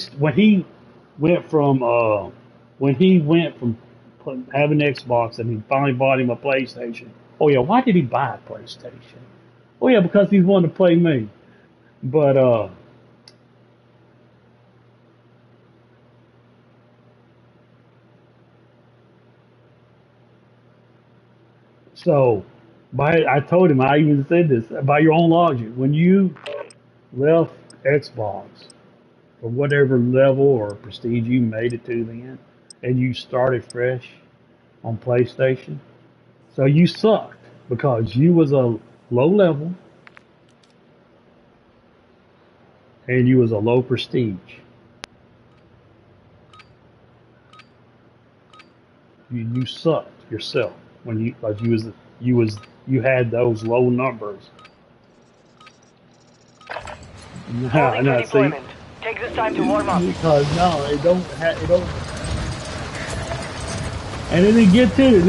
[SPEAKER 1] went from having an Xbox and he finally bought him a PlayStation. Oh yeah, why did he buy a PlayStation? Oh yeah, because he wanted to play me. But I told him, I even said this, by your own logic, when you left Xbox or whatever level or prestige you made it to then, and you started fresh on PlayStation, so you sucked because you was a low level and you was a low prestige. You sucked yourself when you had those low numbers.
[SPEAKER 3] Holding your deployment. Take this time to warm up.
[SPEAKER 1] Because no, it don't. And then you get this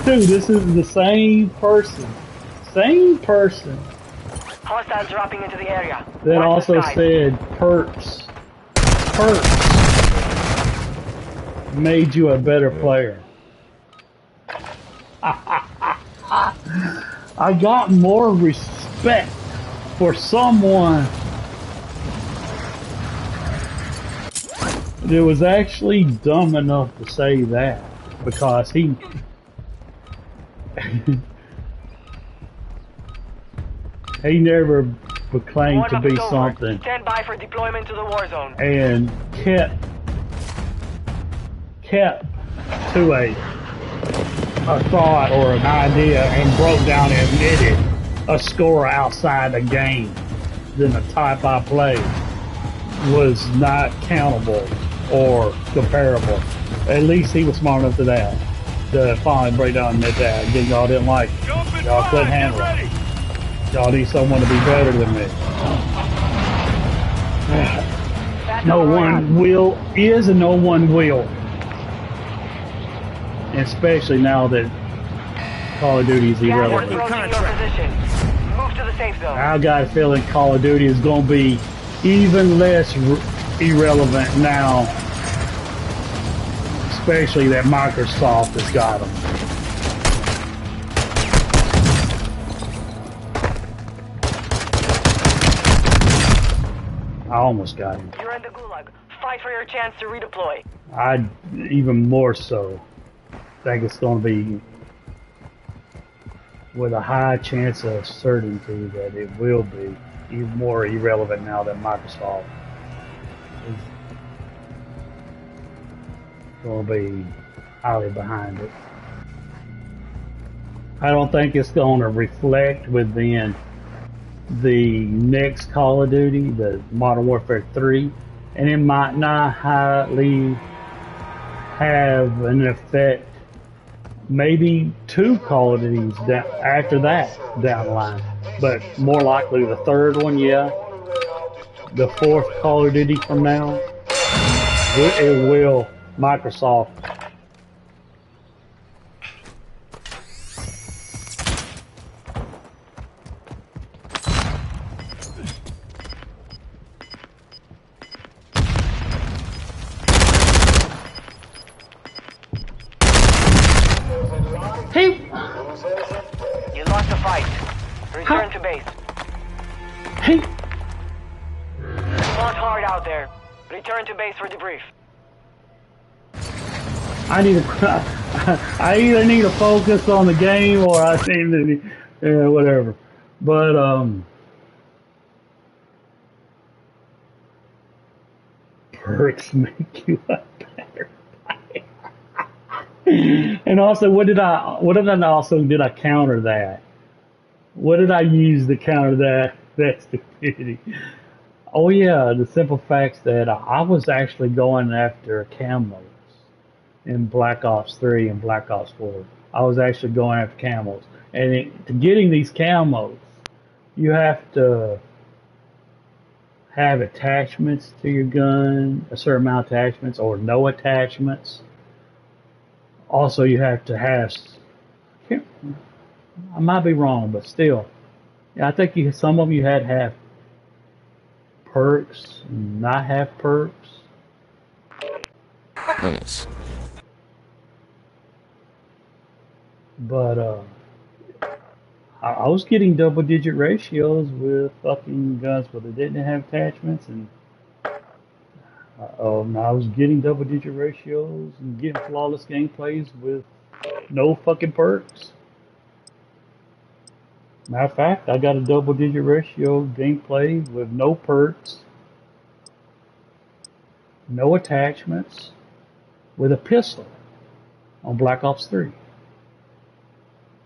[SPEAKER 1] too. This is the same person
[SPEAKER 3] Hostiles dropping into the area.
[SPEAKER 1] that
[SPEAKER 3] Watch
[SPEAKER 1] also
[SPEAKER 3] the sky.
[SPEAKER 1] said perks made you a better player. I got more respect for someone that was actually dumb enough to say that, because he he never proclaimed to be something
[SPEAKER 3] Stand by for deployment to the war zone.
[SPEAKER 1] and kept to a thought or an idea and broke down and admitted a score outside the game, then the type I played was not countable or comparable. At least he was smart enough to that, to finally break down and admit that. Again, y'all didn't like it. Y'all couldn't handle it. Y'all need someone to be better than me. No one is and no one will. Especially now that Call of Duty is irrelevant.
[SPEAKER 3] Gas is approaching your position. Move to the safe zone.
[SPEAKER 1] I got a feeling Call of Duty is going to be even less irrelevant now, especially that Microsoft has got them. I almost got him.
[SPEAKER 3] You're in the gulag. Fight for your chance to redeploy.
[SPEAKER 1] I even more so think it's going to be with a high chance of certainty that it will be even more irrelevant now that Microsoft is going to be highly behind it. I don't think it's going to reflect within the next Call of Duty, the Modern Warfare 3, and it might not highly have an effect. Maybe 2 Call of Duties after that down the line, but more likely the 3rd one, yeah. The 4th Call of Duty from now, it will. Microsoft. Hey.
[SPEAKER 3] You lost the fight. Return to base.
[SPEAKER 1] Hey.
[SPEAKER 3] Fought hard out there. Return to base for debrief.
[SPEAKER 1] I either need to focus on the game or I need to, whatever. But perks make you a better player. And also, what did I counter that? What did I use to counter that stupidity? Oh yeah, the simple facts that I was actually going after camos in Black Ops 3 and Black Ops 4. I was actually going after camos. And to getting these camos, you have to have attachments to your gun, a certain amount of attachments, or no attachments. Also, you have to have, I might be wrong, but still, I think some of you had to have perks, not have perks.
[SPEAKER 8] Nice.
[SPEAKER 1] But I was getting double-digit ratios with fucking guns, but they didn't have attachments, and I was getting double-digit ratios and getting flawless gameplays with no fucking perks. Matter of fact, I got a double-digit ratio gameplay with no perks, no attachments, with a pistol on Black Ops 3.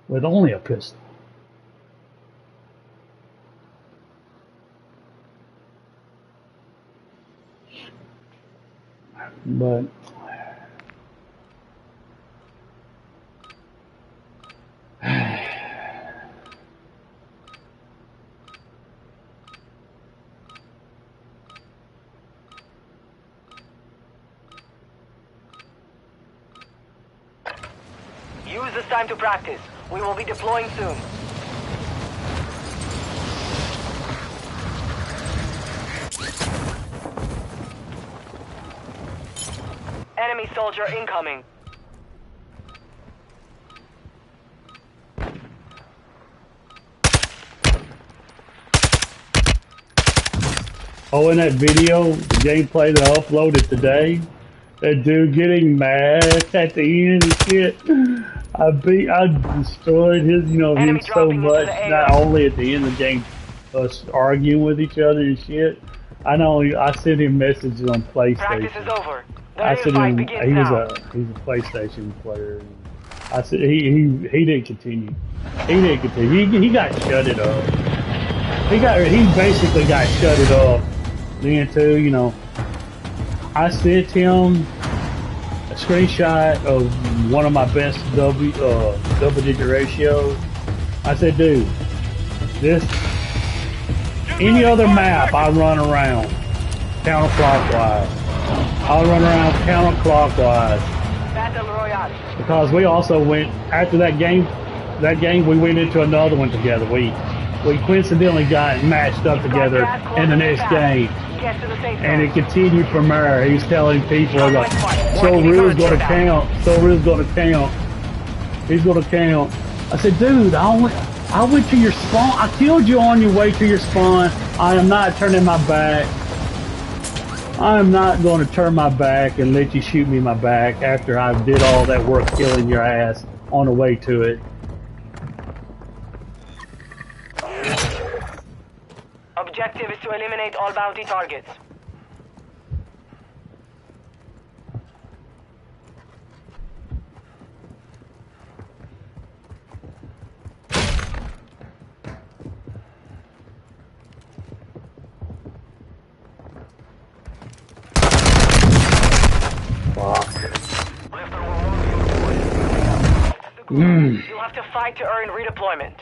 [SPEAKER 1] With only a pistol. But
[SPEAKER 3] Use this time to practice. We will be deploying soon. Enemy soldier incoming.
[SPEAKER 1] oh, in that video, the gameplay that I uploaded today, that dude getting mad at the end and shit. I destroyed his, him so much. Not only at the end of the game, us arguing with each other and shit. I sent him messages on PlayStation.
[SPEAKER 3] Practice is over.
[SPEAKER 1] I said he's a PlayStation player. I said he didn't continue. He didn't continue. He got shutted up. He basically got shutted up. Then too, I sent him a screenshot of one of my best double-digit ratios. I said, dude, any other map I run around counterclockwise. I'll run around counterclockwise.
[SPEAKER 3] Battle Royale.
[SPEAKER 1] Because we also went, after that game we went into another one together. We coincidentally got matched up together in the next game. And it continued from there. He's telling people, like, so Rue's gonna count. So Rue's gonna count. He's gonna count. I said, dude, I went to your spawn. I killed you on your way to your spawn. I am not turning my back. I am not going to turn my back and let you shoot me in my back after I did all that work killing your ass on the way to it.
[SPEAKER 3] Objective is to eliminate all bounty targets. have to fight to earn redeployment.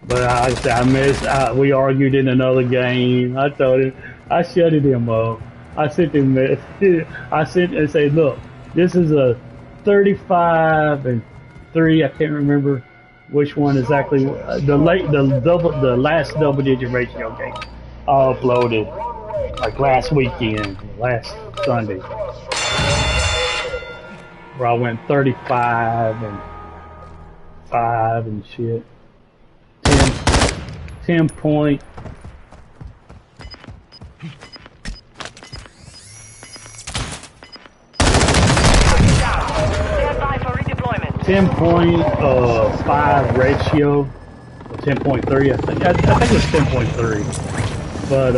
[SPEAKER 1] But I said I missed. We argued in another game. I told him, I shut him up. I sent him. I sent and say, look, this is a 35-3. I can't remember which one exactly. The last double-digit ratio game I uploaded like last weekend, last Sunday, where I went 35-5 and shit. 10 point.
[SPEAKER 3] Stand by for redeployment.
[SPEAKER 1] 10.5 ratio, or 10.3. I think it was 10.3. But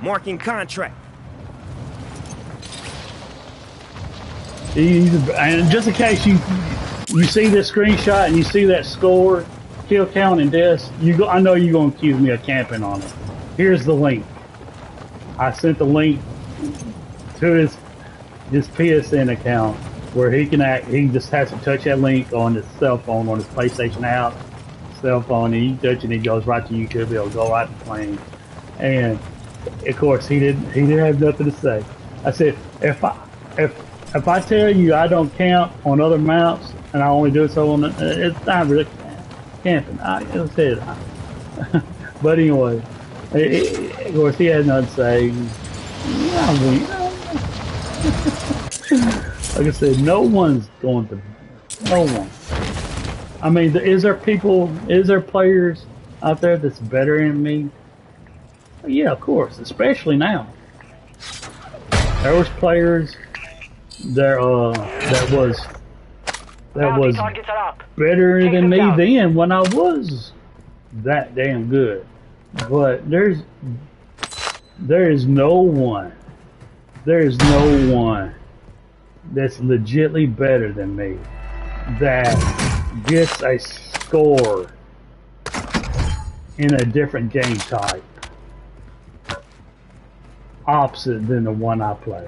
[SPEAKER 4] Marking contract.
[SPEAKER 1] and just in case you see this screenshot and you see that score, kill count and deaths, I know you're gonna accuse me of camping on it. Here's the link. I sent the link to his PSN account where he just has to touch that link on his cell phone, on his PlayStation app, cell phone, and you touch it and it goes right to YouTube. It'll go right to playing. And of course he didn't have nothing to say. I said, if I tell you I don't camp on other maps and I only do so on it's not really camping. I said, but anyway, of course he had nothing to say. Like I said, no one. I mean, is there players out there that's better than me? Yeah, of course, especially now. There was players that was
[SPEAKER 3] Targets are up.
[SPEAKER 1] better
[SPEAKER 3] Take
[SPEAKER 1] than
[SPEAKER 3] them
[SPEAKER 1] me
[SPEAKER 3] down.
[SPEAKER 1] then when I was that damn good. But there is no one that's legitimately better than me that gets a score in a different game type opposite than the one I play.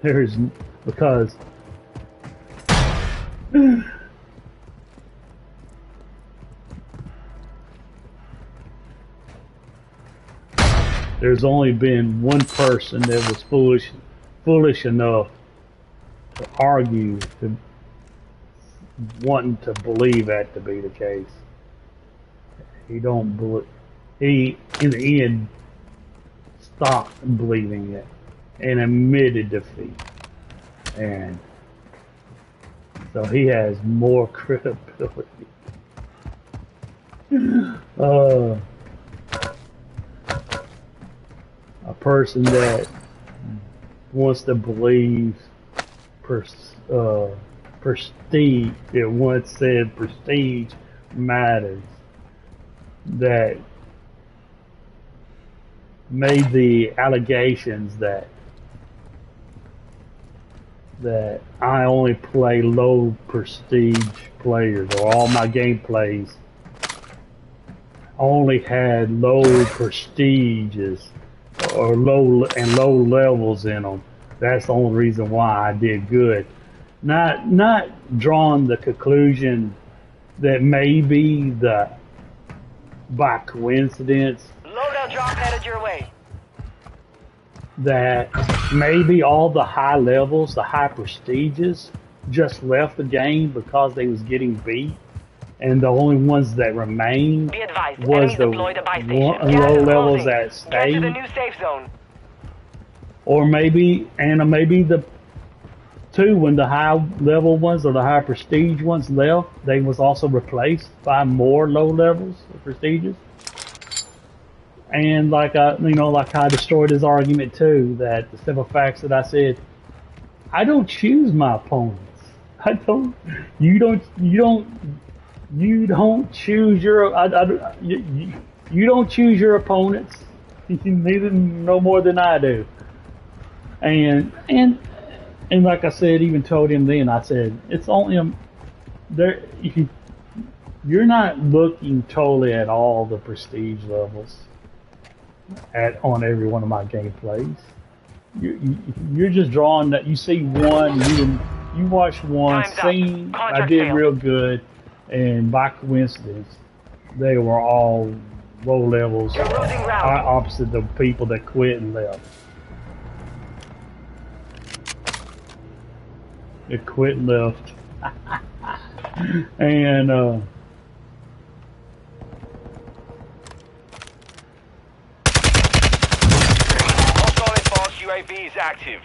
[SPEAKER 1] Because there's only been one person that was foolish enough to argue, to wanting to believe that to be the case. He in the end stopped believing it and admitted defeat, and so he has more credibility. A person that wants to believe prestige, it once said prestige matters, that made the allegations that I only play low prestige players, or all my gameplays only had low prestiges or low levels in them. That's the only reason why I did good. Not drawing the conclusion that maybe by coincidence
[SPEAKER 3] Loadout drop headed your way.
[SPEAKER 1] that maybe all the high levels, the high prestiges, just left the game because they was getting beat, and the only ones that remained
[SPEAKER 3] Be advised,
[SPEAKER 1] was
[SPEAKER 3] enemies
[SPEAKER 1] the
[SPEAKER 3] deployed a buy station.
[SPEAKER 1] low
[SPEAKER 3] Gas is
[SPEAKER 1] levels
[SPEAKER 3] closing.
[SPEAKER 1] that
[SPEAKER 3] Get to
[SPEAKER 1] stayed,
[SPEAKER 3] the new safe zone.
[SPEAKER 1] or maybe the two, when the high level ones or the high prestige ones left, they was also replaced by more low levels of prestiges. And like I destroyed his argument too, that the simple facts that I said, I don't choose my opponents. You don't choose you don't choose your opponents. Neither, no more than I do. And like I said, even told him then, I said, it's only you're not looking totally at all the prestige levels on every one of my gameplays. you're just drawing that. You see one, you watch one
[SPEAKER 3] Time's up.
[SPEAKER 1] scene. I
[SPEAKER 3] Contract
[SPEAKER 1] did
[SPEAKER 3] failed.
[SPEAKER 1] real good, and by coincidence, they were all low levels,
[SPEAKER 3] You're losing ground.
[SPEAKER 1] opposite the people that quit and left. They quit and left, and
[SPEAKER 6] Hostile advanced UAV is active.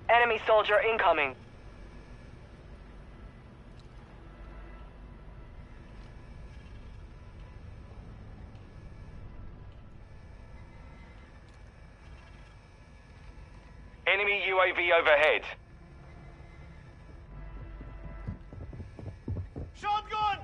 [SPEAKER 3] Enemy soldier incoming.
[SPEAKER 6] Enemy UAV overhead.
[SPEAKER 4] Shotgun!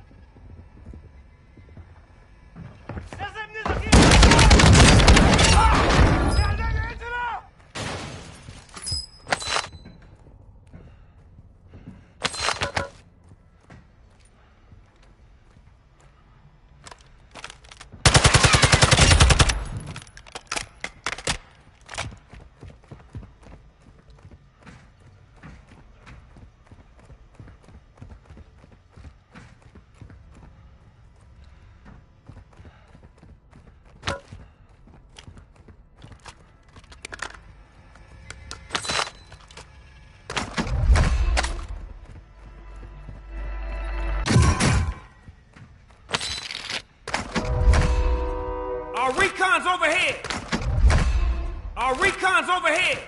[SPEAKER 4] Our recon's overhead! Our recon's overhead!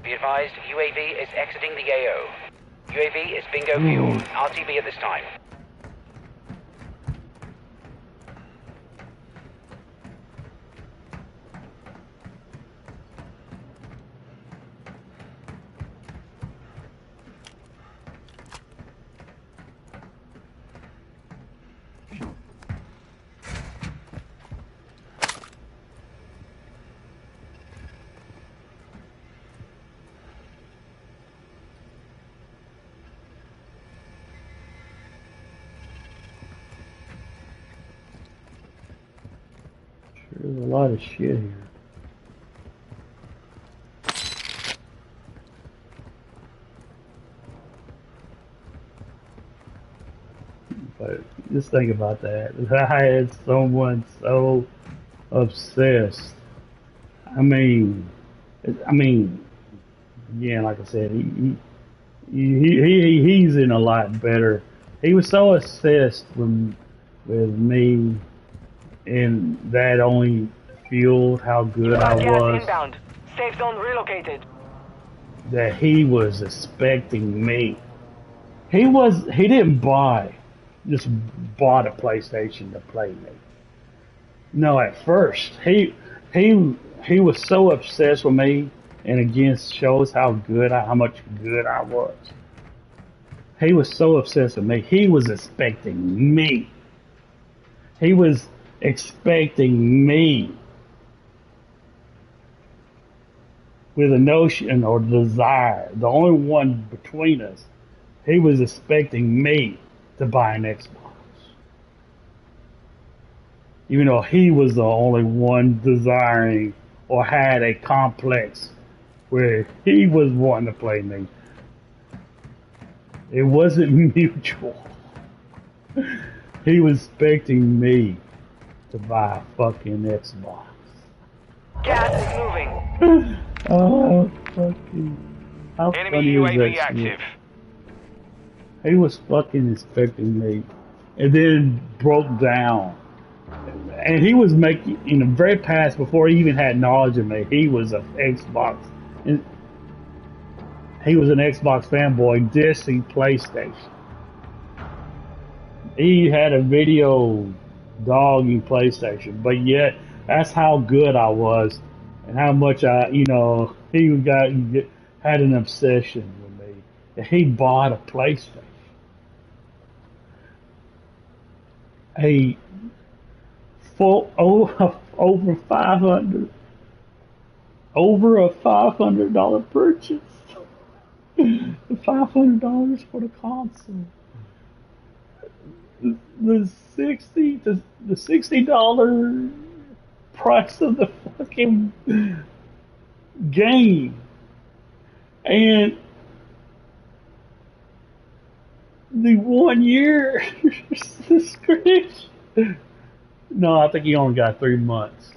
[SPEAKER 8] Be advised, UAV is exiting the AO. UAV is bingo fuel. RTB at this time.
[SPEAKER 1] there's a lot of shit here. But just think about that. I had someone so obsessed. I mean, yeah, like I said, he's in a lot better. He was so obsessed with me, and that only fueled how good I
[SPEAKER 3] Gas
[SPEAKER 1] was.
[SPEAKER 3] inbound. Safe zone relocated.
[SPEAKER 1] That he was expecting me. He didn't just bought a PlayStation to play me. No, at first he was so obsessed with me, and again shows how much good I was. He was so obsessed with me. He was expecting me. He was expecting me with a notion or desire. The only one between us. He was expecting me to buy an Xbox. Even though he was the only one desiring or had a complex where he was wanting to play me. It wasn't mutual. He was expecting me to buy a fucking Xbox.
[SPEAKER 3] Gas is moving.
[SPEAKER 1] Oh, fucking. How
[SPEAKER 6] Enemy
[SPEAKER 1] funny is
[SPEAKER 6] UAV
[SPEAKER 1] that
[SPEAKER 6] active.
[SPEAKER 1] shit? He was fucking expecting me and then broke down. And he was making in the very past before he even had knowledge of me. He was an Xbox, he was an Xbox fanboy dissing PlayStation. He had a video dogging PlayStation, but yet that's how good I was and how much had an obsession with me. And he bought a PlayStation. A full over 500 over a $500 purchase. $500 for the console. The $60 price of the fucking game, and the 1 year subscription. No, I think he only got 3 months.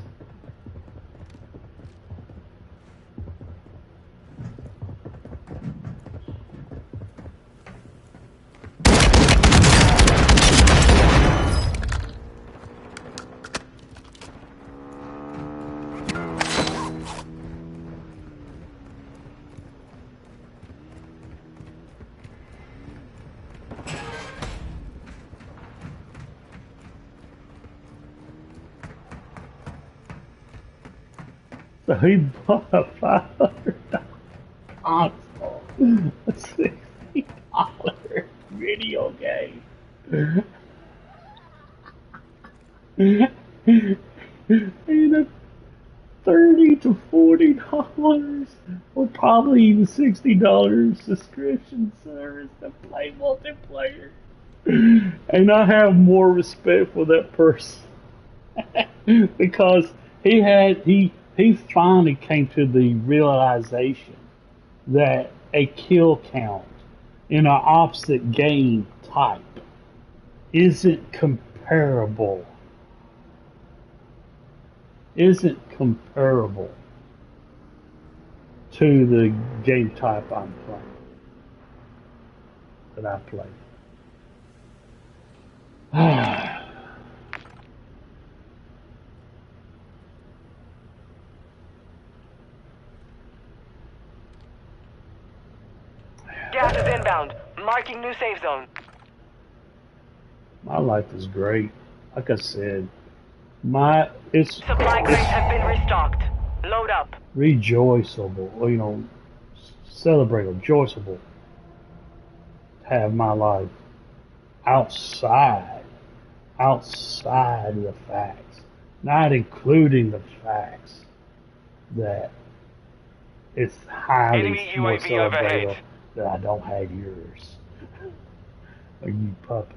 [SPEAKER 1] So he bought a $500 console, a $60 video game, and a $30 to $40 or probably even $60 subscription service to play multiplayer. And I have more respect for that person because he finally came to the realization that a kill count in an opposite game type isn't comparable to the game type I'm playing, that I play.
[SPEAKER 3] Gas is inbound. Marking new safe zone.
[SPEAKER 1] My life is great. Like I said, it's
[SPEAKER 3] Supply crates have been restocked. Load up.
[SPEAKER 1] rejoiceable, celebrate, joyceable to have my life outside the facts, not including the facts that it's highly
[SPEAKER 6] Enemy
[SPEAKER 1] more
[SPEAKER 6] UAV overhead.
[SPEAKER 1] celebratable that I don't have yours. Or you puppets.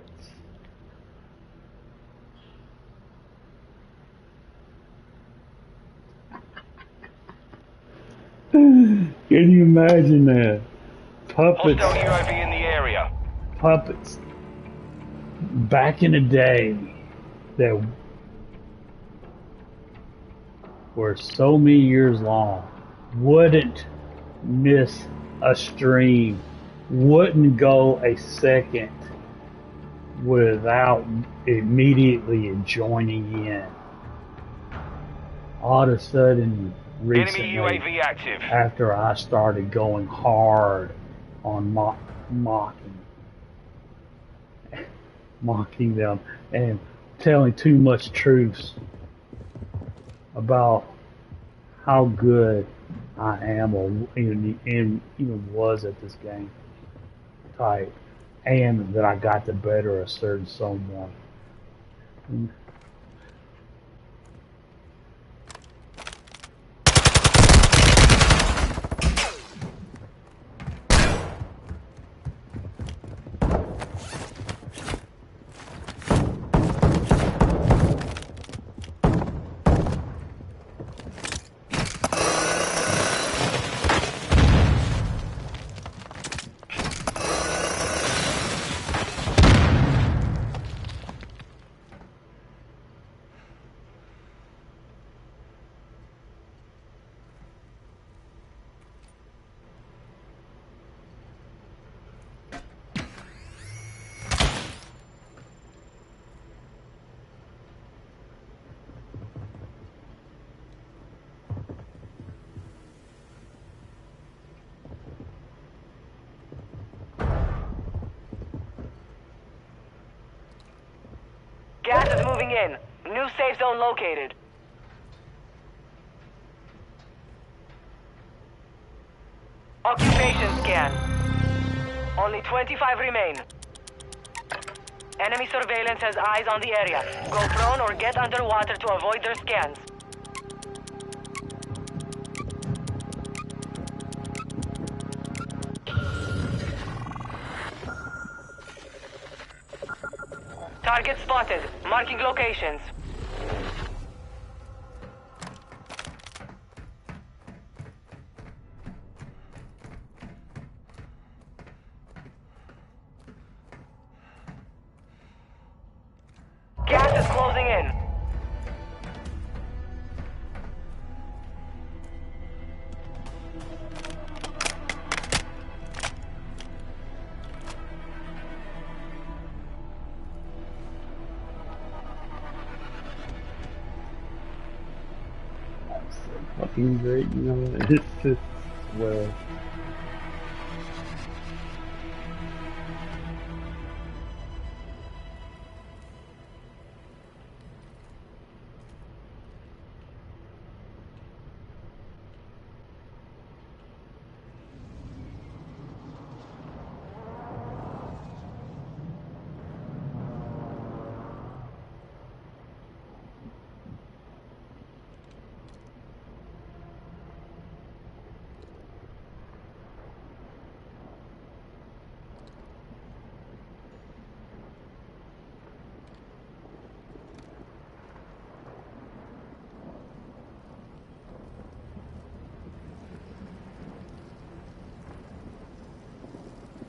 [SPEAKER 1] Can you imagine that? Puppets.
[SPEAKER 6] Hostile UAV in the area.
[SPEAKER 1] Puppets. Back in the day, that were so many years long, wouldn't miss a stream, wouldn't go a second without immediately joining in. All of a sudden, recently,
[SPEAKER 6] Enemy UAV active.
[SPEAKER 1] after I started going hard on mocking them and telling too much truths about how good I am or even was at this game type, and that I got the better of certain someone.
[SPEAKER 3] moving in. New safe zone located. Occupation scan. Only 25 remain. Enemy surveillance has eyes on the area. Go prone or get underwater to avoid their scans. Target spotted. Marking locations. Gas is closing in.
[SPEAKER 1] Fucking great, you know, it's just, well.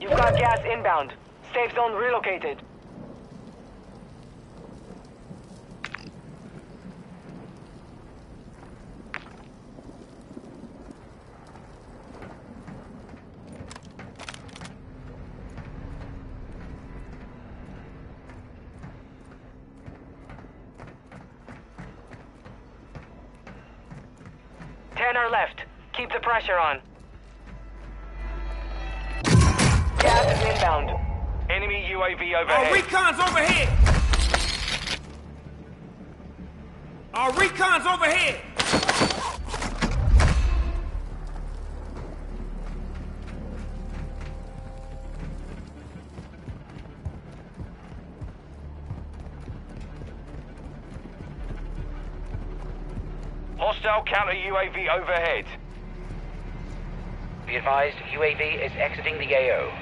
[SPEAKER 3] You've got gas inbound. Safe zone relocated. Ten are left. Keep the pressure on. Gas is inbound.
[SPEAKER 6] Enemy UAV
[SPEAKER 4] Our
[SPEAKER 6] overhead.
[SPEAKER 4] recon's overhead! Our recon's overhead!
[SPEAKER 6] Hostile counter UAV overhead.
[SPEAKER 8] Be advised, UAV is exiting the AO.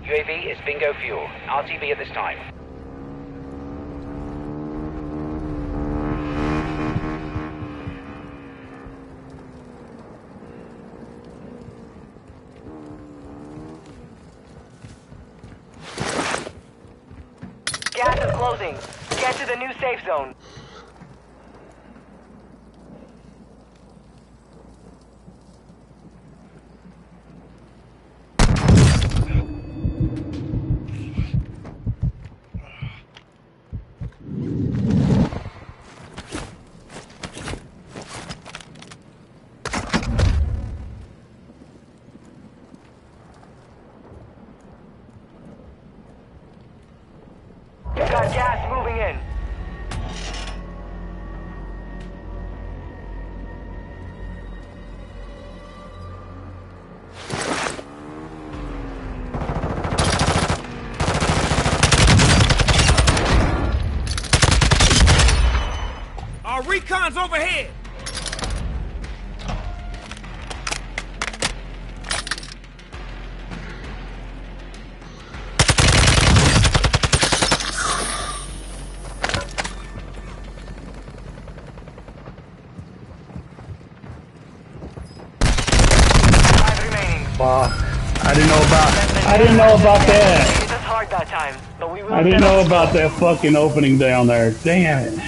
[SPEAKER 8] UAV is bingo fuel. RTB at this time.
[SPEAKER 3] Gas is closing. Get to the new safe zone. You've got gas moving in.
[SPEAKER 4] Our recon's overhead!
[SPEAKER 3] Five remaining.
[SPEAKER 1] Fuck. I didn't know about that.
[SPEAKER 3] Hit us hard that time, but we will.
[SPEAKER 1] I didn't know about that fucking opening down there. Damn it.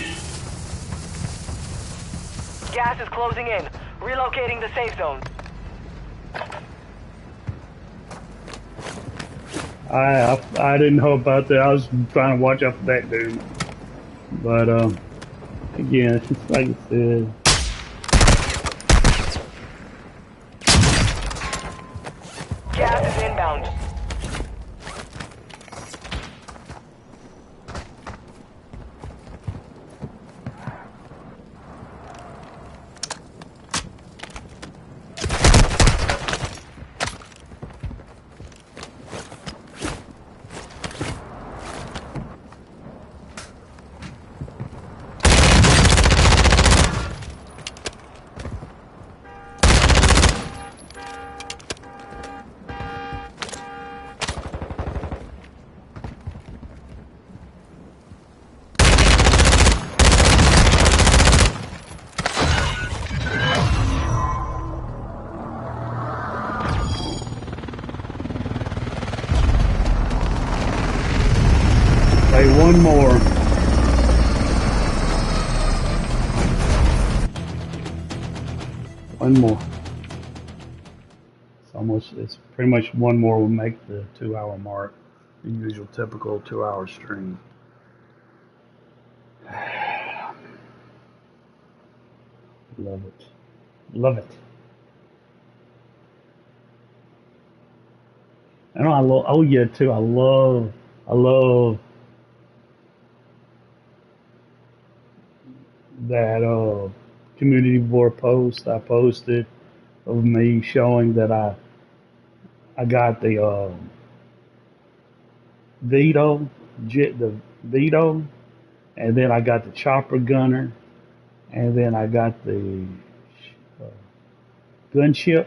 [SPEAKER 3] Gas is closing in. Relocating the safe zone.
[SPEAKER 1] I didn't know about that. I was trying to watch out for that dude. But again, it's just like I said.
[SPEAKER 3] Gas is inbound.
[SPEAKER 1] One more. One more. It's pretty much one more will make the 2-hour mark. The usual typical 2-hour stream. Love it. Love it. And I love, oh yeah, too. I love that community board post I posted of me showing that I got the Vito, and then I got the chopper gunner, and then I got the gunship.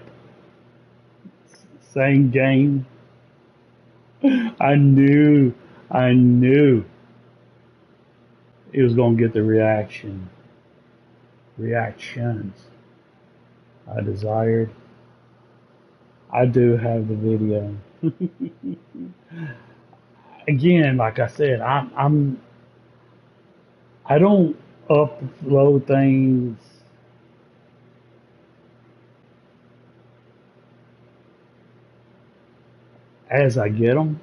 [SPEAKER 1] Same game. I knew it was gonna get the reactions I desired. I do have the video. Again, like I said, I don't upload things as I get them.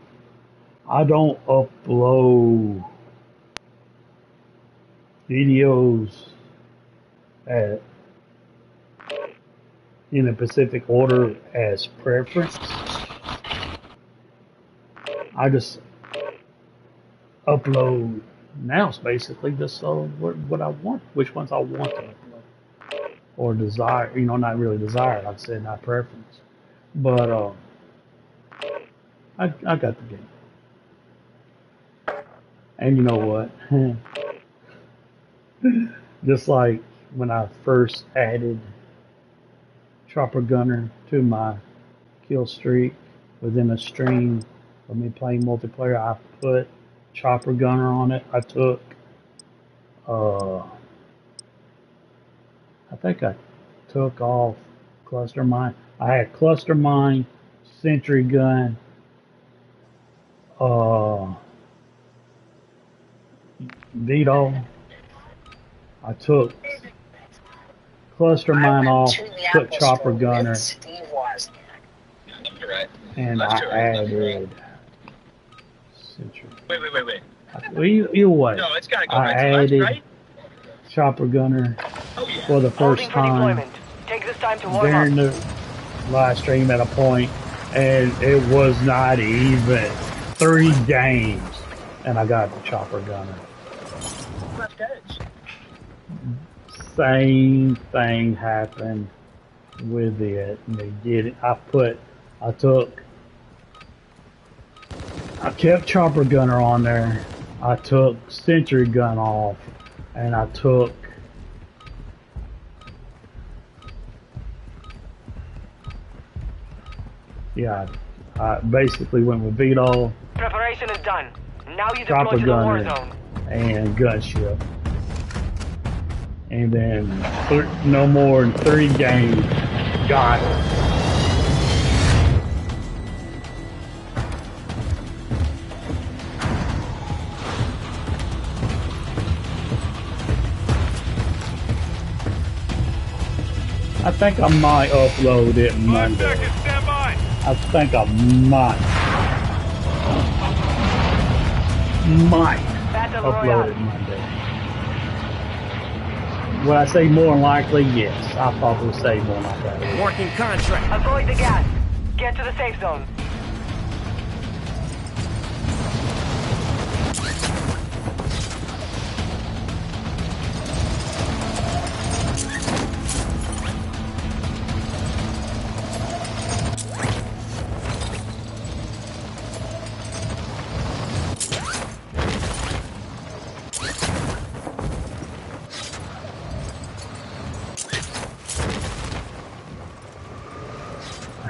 [SPEAKER 1] I don't upload videos in a specific order as preference. I just upload now. It's basically just what I want, which ones I want to upload or desire. You know, not really desire. Like I said, not preference. But I got the game. And you know what? Just like when I first added Chopper Gunner to my kill streak within a stream of me playing multiplayer, I put Chopper Gunner on it. I took, I think I took off Cluster Mine. I had Cluster Mine, Sentry Gun, Vito. I took Cluster Mine off, put Chopper Gunner, and I added Sentry.
[SPEAKER 2] Wait.
[SPEAKER 1] Either way,
[SPEAKER 2] No, it's gotta go
[SPEAKER 1] I
[SPEAKER 2] right to left,
[SPEAKER 1] added
[SPEAKER 2] right?
[SPEAKER 1] Chopper Gunner
[SPEAKER 2] Oh, yeah.
[SPEAKER 1] for the first
[SPEAKER 3] Holding for
[SPEAKER 1] time
[SPEAKER 3] deployment. Take this time to warm
[SPEAKER 1] during
[SPEAKER 3] up.
[SPEAKER 1] the live stream at a point, and it was not even 3 games, and I got the Chopper Gunner.
[SPEAKER 2] Left edge.
[SPEAKER 1] Same thing happened with it. And they did it. I kept Chopper Gunner on there. I took Sentry Gun off, and I took I basically went with Vito,
[SPEAKER 3] Preparation is done. Now you deploy
[SPEAKER 1] Chopper
[SPEAKER 3] to the war
[SPEAKER 1] Gunner,
[SPEAKER 3] zone.
[SPEAKER 1] and Gunship. And then no more than 3 games. Got it. I think I might upload it Monday.
[SPEAKER 6] stand by.
[SPEAKER 1] I think I might
[SPEAKER 3] Battle
[SPEAKER 1] upload
[SPEAKER 3] Royale.
[SPEAKER 1] it Monday. Would I say more than likely? Yes. I'll probably say more than likely.
[SPEAKER 4] Working contract.
[SPEAKER 3] Avoid the gas. Get to the safe zone.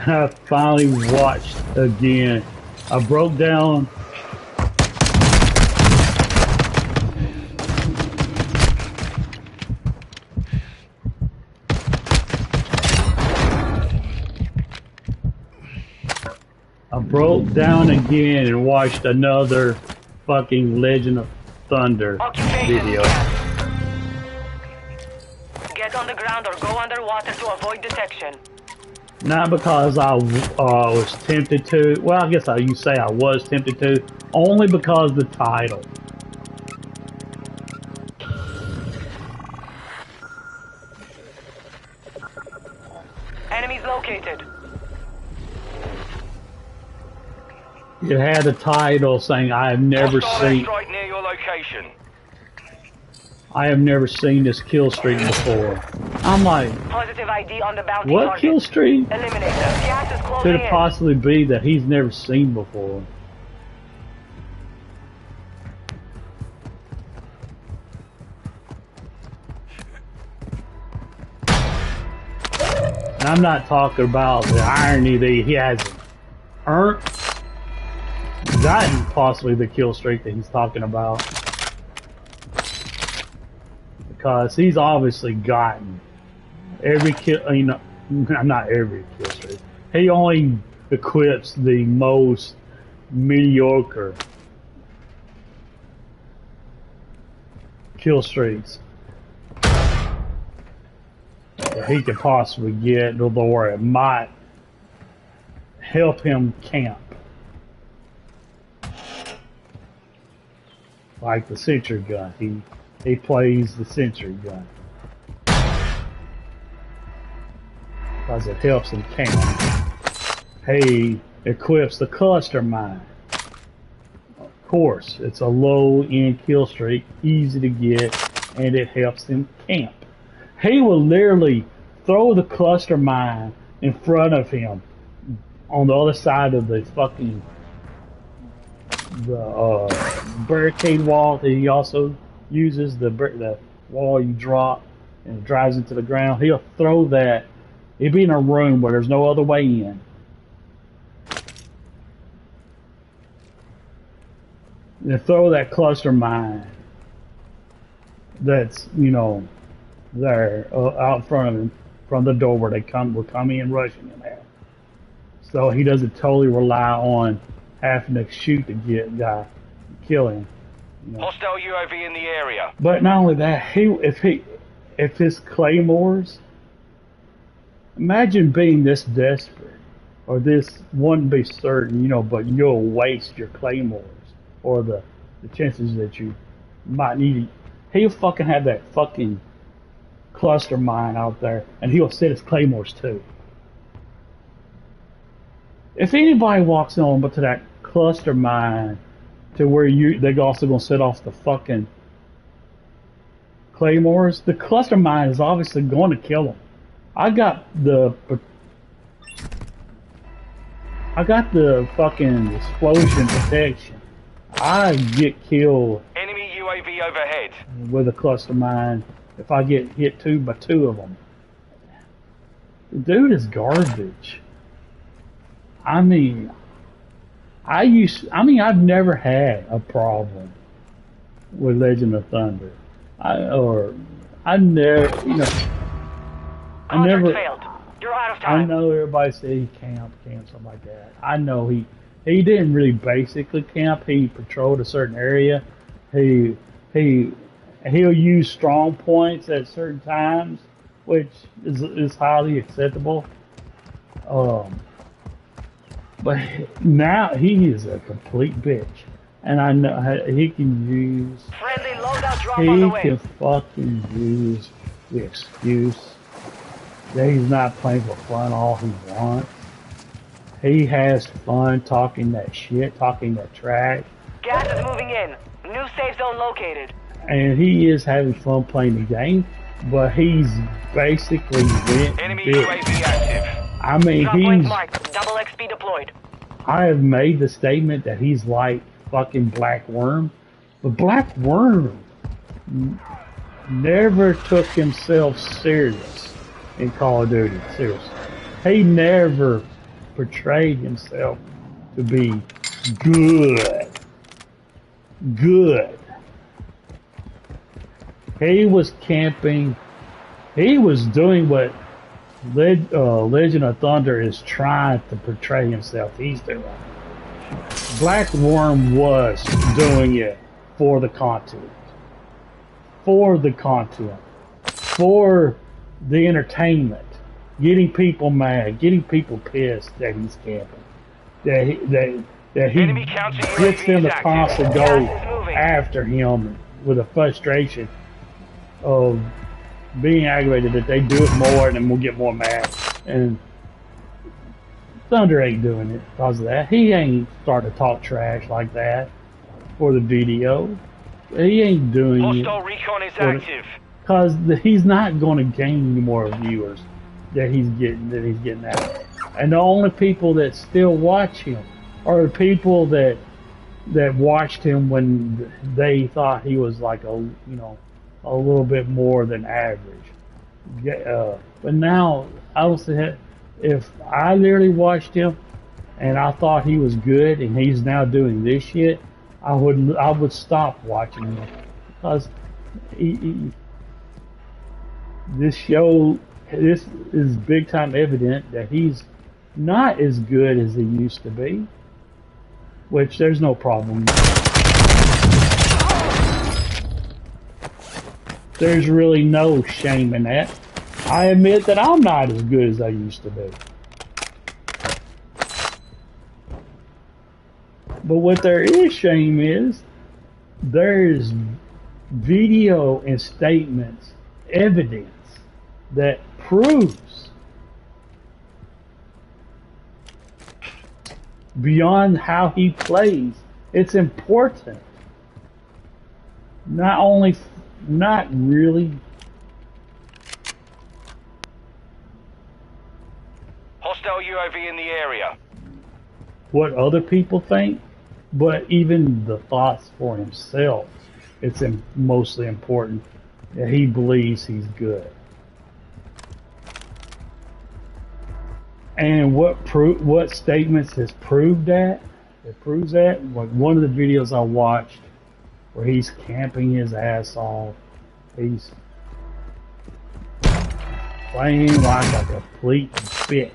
[SPEAKER 1] I finally watched again. I broke down again and watched another fucking Legend of Thunder
[SPEAKER 3] Occupation
[SPEAKER 1] video.
[SPEAKER 3] scan. Get on the ground or go underwater to avoid detection.
[SPEAKER 1] Not because I was tempted to. Well, I guess you say I was tempted to. Only because the title.
[SPEAKER 3] Enemies located.
[SPEAKER 1] It had a title saying I have never
[SPEAKER 6] Hostile
[SPEAKER 1] seen.
[SPEAKER 6] airstrike near your location.
[SPEAKER 1] I have never seen this kill streak before. I'm like,
[SPEAKER 3] Positive ID on the bounty
[SPEAKER 1] what
[SPEAKER 3] target.
[SPEAKER 1] kill streak
[SPEAKER 3] Eliminate them. Gas is closing
[SPEAKER 1] could it
[SPEAKER 3] in.
[SPEAKER 1] possibly be that he's never seen before? And I'm not talking about the irony that he hasn't earned, gotten possibly the kill streak that he's talking about. Because he's obviously gotten every kill, you know, not every kill streak. He only equips the most mediocre kill streaks that he could possibly get, or it might help him camp. Like the sentry gun. He plays the sentry gun. Because it helps him camp. He equips the cluster mine. Of course, it's a low-end kill streak, easy to get, and it helps him camp. He will literally throw the cluster mine in front of him on the other side of the fucking barricade wall that he also uses, the wall you drop and it drives into the ground. He'll throw that. He'll be in a room where there's no other way in. And throw that cluster mine that's, you know, there out in front of him, from the door where they will come in rushing him at. So he doesn't totally rely on having to shoot the guy, kill him. You know.
[SPEAKER 6] Hostile UAV in the area.
[SPEAKER 1] But not only that, if his claymores, imagine being this desperate, or this wouldn't be certain, you know, but you'll waste your claymores, or the chances that you might need it. He'll fucking have that fucking cluster mine out there, and he'll set his claymores too. If anybody walks on but to that cluster mine, to where they're also gonna set off the fucking claymores, the cluster mine is obviously going to kill them. I got the fucking explosion protection. I get killed.
[SPEAKER 6] Enemy UAV overhead.
[SPEAKER 1] With a cluster mine if I get hit by two of them. The dude is garbage. I mean, I've never had a problem with Legend of Thunder. I never, you know,
[SPEAKER 3] Failed. You're out of time.
[SPEAKER 1] I know everybody say he camped, something like that. I know he didn't really basically camp. He patrolled a certain area. He'll use strong points at certain times, which is highly acceptable. But now he is a complete bitch, and I know he can use.
[SPEAKER 3] Friendly loadout drop on the
[SPEAKER 1] He
[SPEAKER 3] way.
[SPEAKER 1] can fucking use the excuse that he's not playing for fun all he wants. He has fun talking that shit, talking that trash.
[SPEAKER 3] Gas is moving in. New safe zone located.
[SPEAKER 1] And he is having fun playing the game, but he's basically
[SPEAKER 6] Enemy
[SPEAKER 1] bitch.
[SPEAKER 6] UAV active.
[SPEAKER 1] I mean,
[SPEAKER 3] Drop point
[SPEAKER 1] he's.
[SPEAKER 3] marked. Double XP deployed.
[SPEAKER 1] I have made the statement that he's like fucking Black Worm, but Black Worm never took himself serious in Call of Duty. Seriously, he never portrayed himself to be good. He was camping. He was doing what Legend of Thunder is trying to portray himself. He's doing. Black Worm was doing it for the content. For the content. For the entertainment. Getting people mad. Getting people pissed that he's camping. That he
[SPEAKER 6] Enemy counter
[SPEAKER 1] gets
[SPEAKER 6] UAV
[SPEAKER 1] them
[SPEAKER 6] is
[SPEAKER 1] to
[SPEAKER 6] active.
[SPEAKER 1] constantly go
[SPEAKER 3] Gas is moving.
[SPEAKER 1] after him with a frustration of being aggravated that they do it more and then we'll get more mad. And Thunder ain't doing it because of that. He ain't starting to talk trash like that for the video. He ain't doing
[SPEAKER 6] Hostile
[SPEAKER 1] it
[SPEAKER 6] recon is
[SPEAKER 1] for
[SPEAKER 6] active.
[SPEAKER 1] because he's not going to gain any more viewers that he's getting out. And the only people that still watch him are the people that watched him when they thought he was like a little bit more than average. But now I would say if I literally watched him and I thought he was good and he's now doing this shit, I would stop watching him because this is big time evident that he's not as good as he used to be, which there's no problem. There's really no shame in that. I admit that I'm not as good as I used to be. But what there is shame is, there's video and statements, evidence that proves beyond how he plays, it's important. Not really.
[SPEAKER 6] Hostile UAV in the area.
[SPEAKER 1] What other people think, but even the thoughts for himself. It's mostly important that he believes he's good. And what statements has proved that? It proves that. Like one of the videos I watched where he's camping his ass off. He's playing like a complete bitch.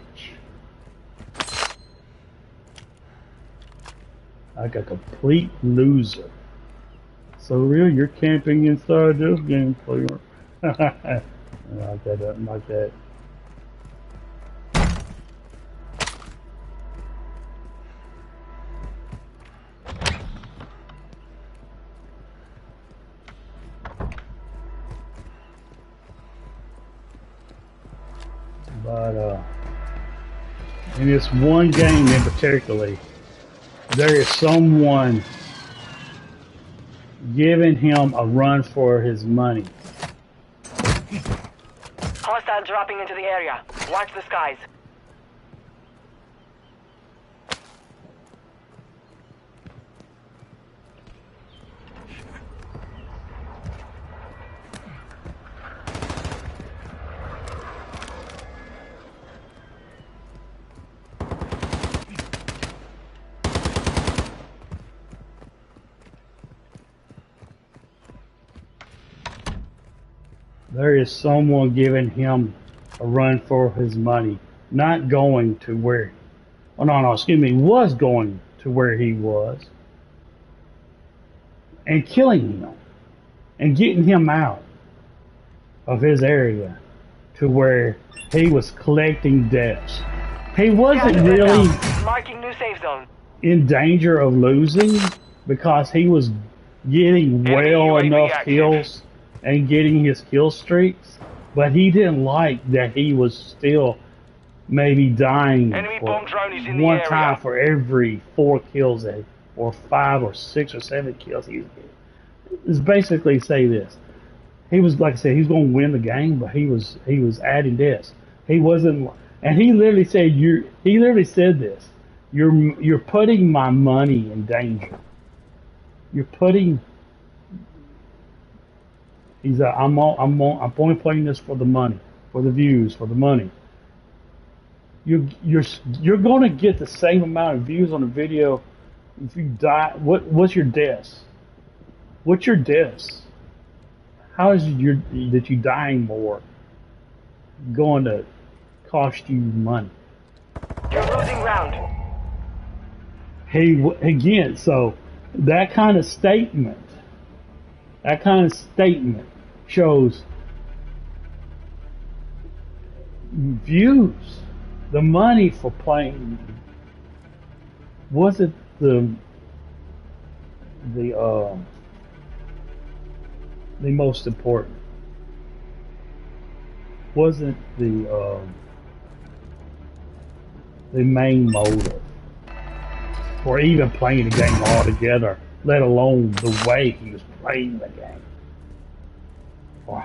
[SPEAKER 1] Like a complete loser. So real, you're camping inside this game player. Like that. But in this one game in particular, there is someone giving him a run for his money.
[SPEAKER 3] Hostile dropping into the area. Watch the skies.
[SPEAKER 1] There is someone giving him a run for his money, not going to where, was going to where he was, and killing him, and getting him out of his area to where he was collecting debts. He wasn't really
[SPEAKER 3] Marking new safe zone.
[SPEAKER 1] in danger of losing because he was getting well
[SPEAKER 6] UAV
[SPEAKER 1] enough
[SPEAKER 6] active.
[SPEAKER 1] kills and getting his kill streaks, but he didn't like that he was still maybe dying
[SPEAKER 6] Enemy
[SPEAKER 1] for
[SPEAKER 6] bomb drone is in the
[SPEAKER 1] one
[SPEAKER 6] area.
[SPEAKER 1] time for every 4 kills or 5 or 6 or 7 kills he was getting. It's basically say this. He was, like I said, he was going to win the game, but he was adding this. He wasn't, and he literally said this. You're putting my money in danger. You're putting. He's I'm only playing this for the money, for the views, for the money. You're going to get the same amount of views on a video if you die. What's your deaths? What's your deaths? How is that you dying more going to cost you money?
[SPEAKER 3] You're losing ground.
[SPEAKER 1] So that kind of statement That kind of statement shows views. The money for playing wasn't the most important. Wasn't the main motive for even playing the game altogether, let alone the way he was playing the game, or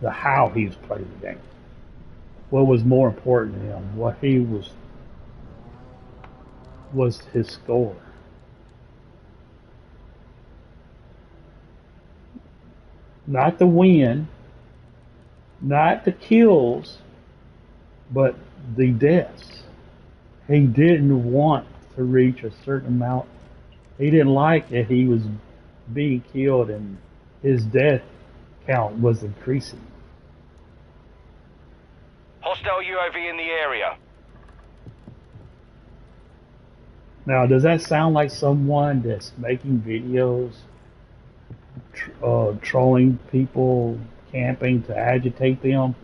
[SPEAKER 1] the how he was playing the game. What was more important to him, what he was his score. Not the win, not the kills, but the deaths. He didn't want to reach a certain amount. He didn't like that he was being killed and his death count was increasing.
[SPEAKER 6] Hostile UAV in the area.
[SPEAKER 1] Now, does that sound like someone that's making videos, trolling people, camping to agitate them,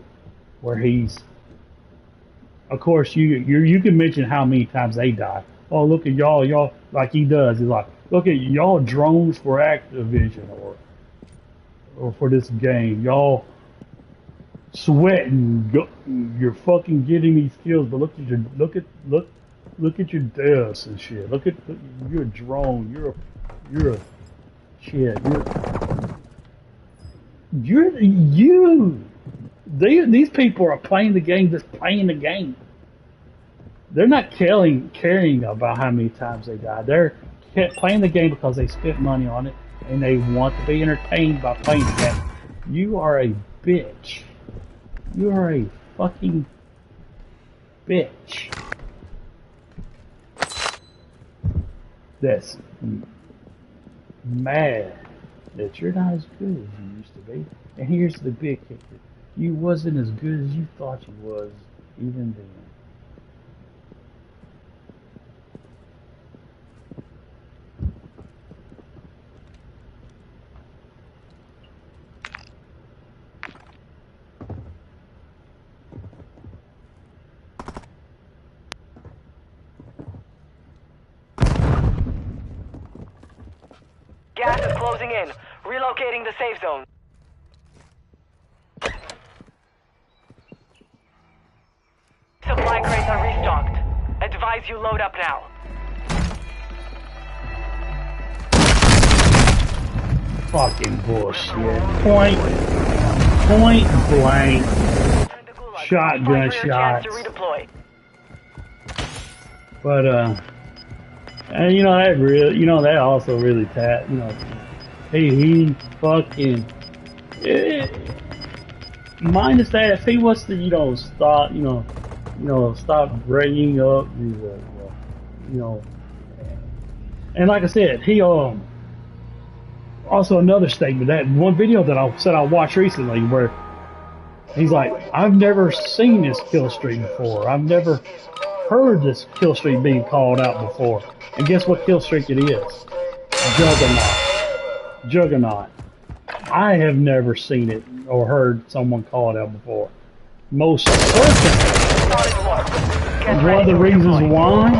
[SPEAKER 1] where he's, of course, you can mention how many times they die. Oh, look at y'all, like he does. He's like, look at y'all drones for Activision or for this game. Y'all sweating, you're fucking getting these kills, but look at your deaths and shit. Look, you're a drone. You're a shit. These people are playing the game, just playing the game. They're not caring about how many times they die. They're playing the game because they spent money on it and they want to be entertained by playing the game. You are a bitch. You are a fucking bitch. That's mad that you're not as good as you used to be. And here's the big kicker. You wasn't as good as you thought you was even then.
[SPEAKER 3] Gas is closing in. Relocating the safe zone. Supply crates are restocked. Advise you load up now.
[SPEAKER 1] Fucking bullshit. Point blank. Shotgun shots. But and that also really he fucking minus that, if he was to stop bringing up these and like I said, he also another statement, that one video that I said I watched recently where he's like, I've never seen this kill streak before. I've never heard this kill streak being called out before. And guess what kill streak it is? Juggernaut. I have never seen it or heard someone call it out before. Most certainly. One of the reasons why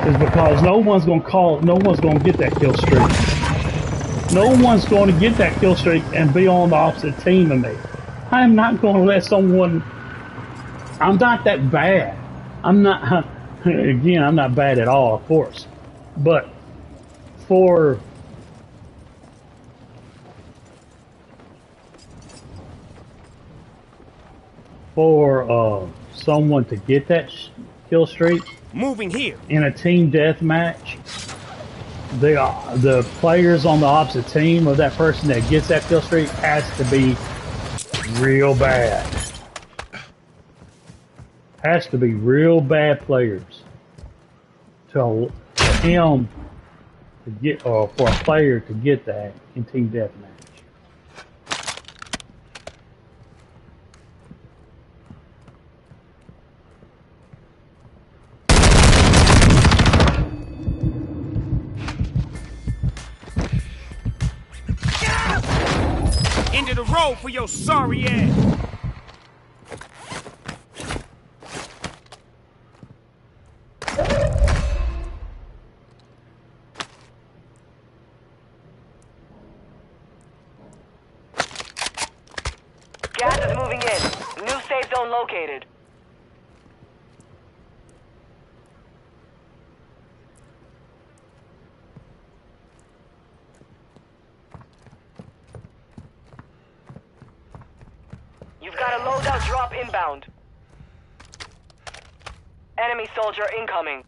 [SPEAKER 1] is because no one's gonna get that kill streak. No one's going to get that kill streak and be on the opposite team of me. I'm not going to let someone. I'm not that bad. I'm not. Again, I'm not bad at all, of course. But for someone to get that kill streak,
[SPEAKER 4] moving here
[SPEAKER 1] in a team deathmatch, the players on the opposite team of that person that gets that kill streak has to be real bad. Has to be real bad players to him to get, or for a player to get that in team deathmatch.
[SPEAKER 4] roll for your sorry ass.
[SPEAKER 3] Gas is moving in. New safe zone located. You've got a loadout drop inbound. Enemy soldier incoming.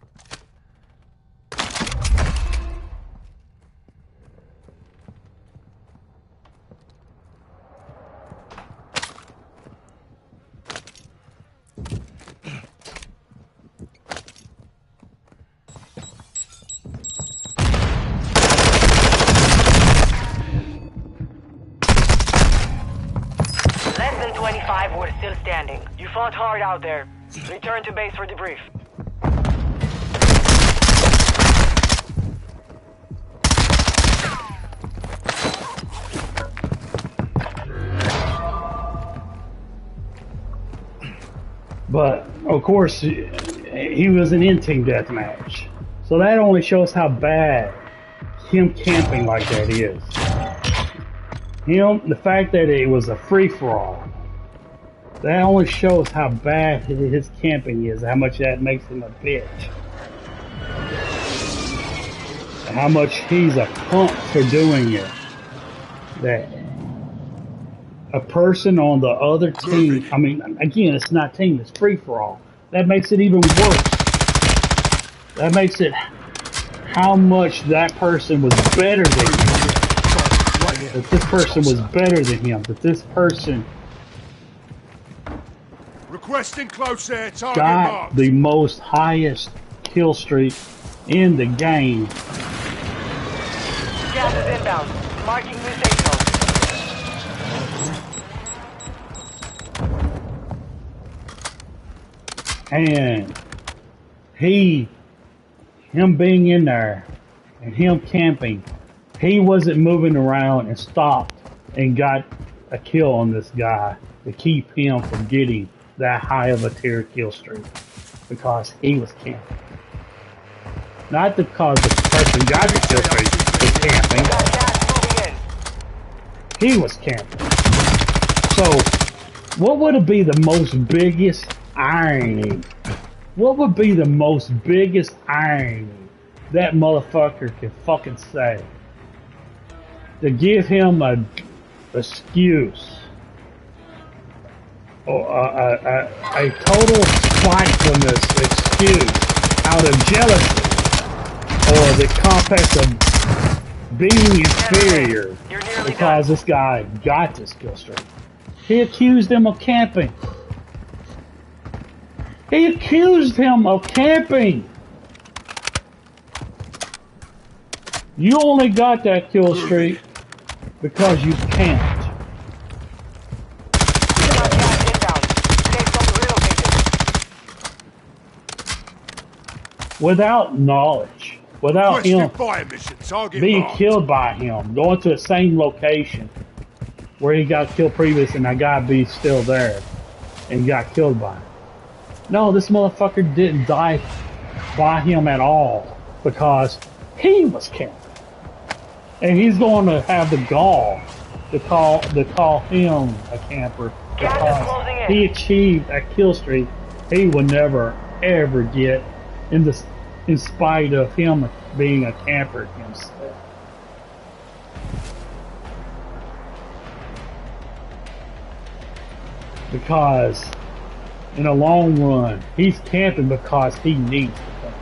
[SPEAKER 3] Less than 25, we're still standing. You fought hard out there. Return to base for debrief.
[SPEAKER 1] But of course, he was an in-team deathmatch, so that only shows how bad him camping like that is. The fact that it was a free-for-all, that only shows how bad his camping is, how much that makes him a bitch. And how much he's a punk for doing it. That a person on the other team, I mean, again, it's not team, it's free-for-all. That makes it even worse. That makes it how much that person was better than him. That this person was better than him. That this person
[SPEAKER 9] Requesting close air, target
[SPEAKER 1] got
[SPEAKER 9] marked.
[SPEAKER 1] the most highest kill streak in the game.
[SPEAKER 3] Gas is inbound. Marking new safe zone.
[SPEAKER 1] And him being in there and him camping, he wasn't moving around and stopped and got a kill on this guy to keep him from getting that high of a tier kill streak because he was camping. Not because the person got the kill streak was camping.
[SPEAKER 3] Got gas moving in.
[SPEAKER 1] He was camping. So, what would be the most biggest irony? What would be the most biggest irony that motherfucker could fucking say? To give him a excuse or a total spitefulness excuse out of jealousy or the complex of being inferior because this guy got this kill streak. He accused him of camping. He accused him of camping. You only got that kill streak because you camped.
[SPEAKER 3] Got gas inbound. Safe zone relocated.
[SPEAKER 1] Without knowledge, without him
[SPEAKER 9] Requesting fire mission, target
[SPEAKER 1] being
[SPEAKER 9] marked.
[SPEAKER 1] killed by him, going to the same location where he got killed previous and that guy be still there and got killed by him. No, this motherfucker didn't die by him at all because he was camping. And he's going to have the gall to call him a camper because he achieved a kill streak he would never ever get in spite of him being a camper himself. Because in the long run, he's camping because he needs to camp.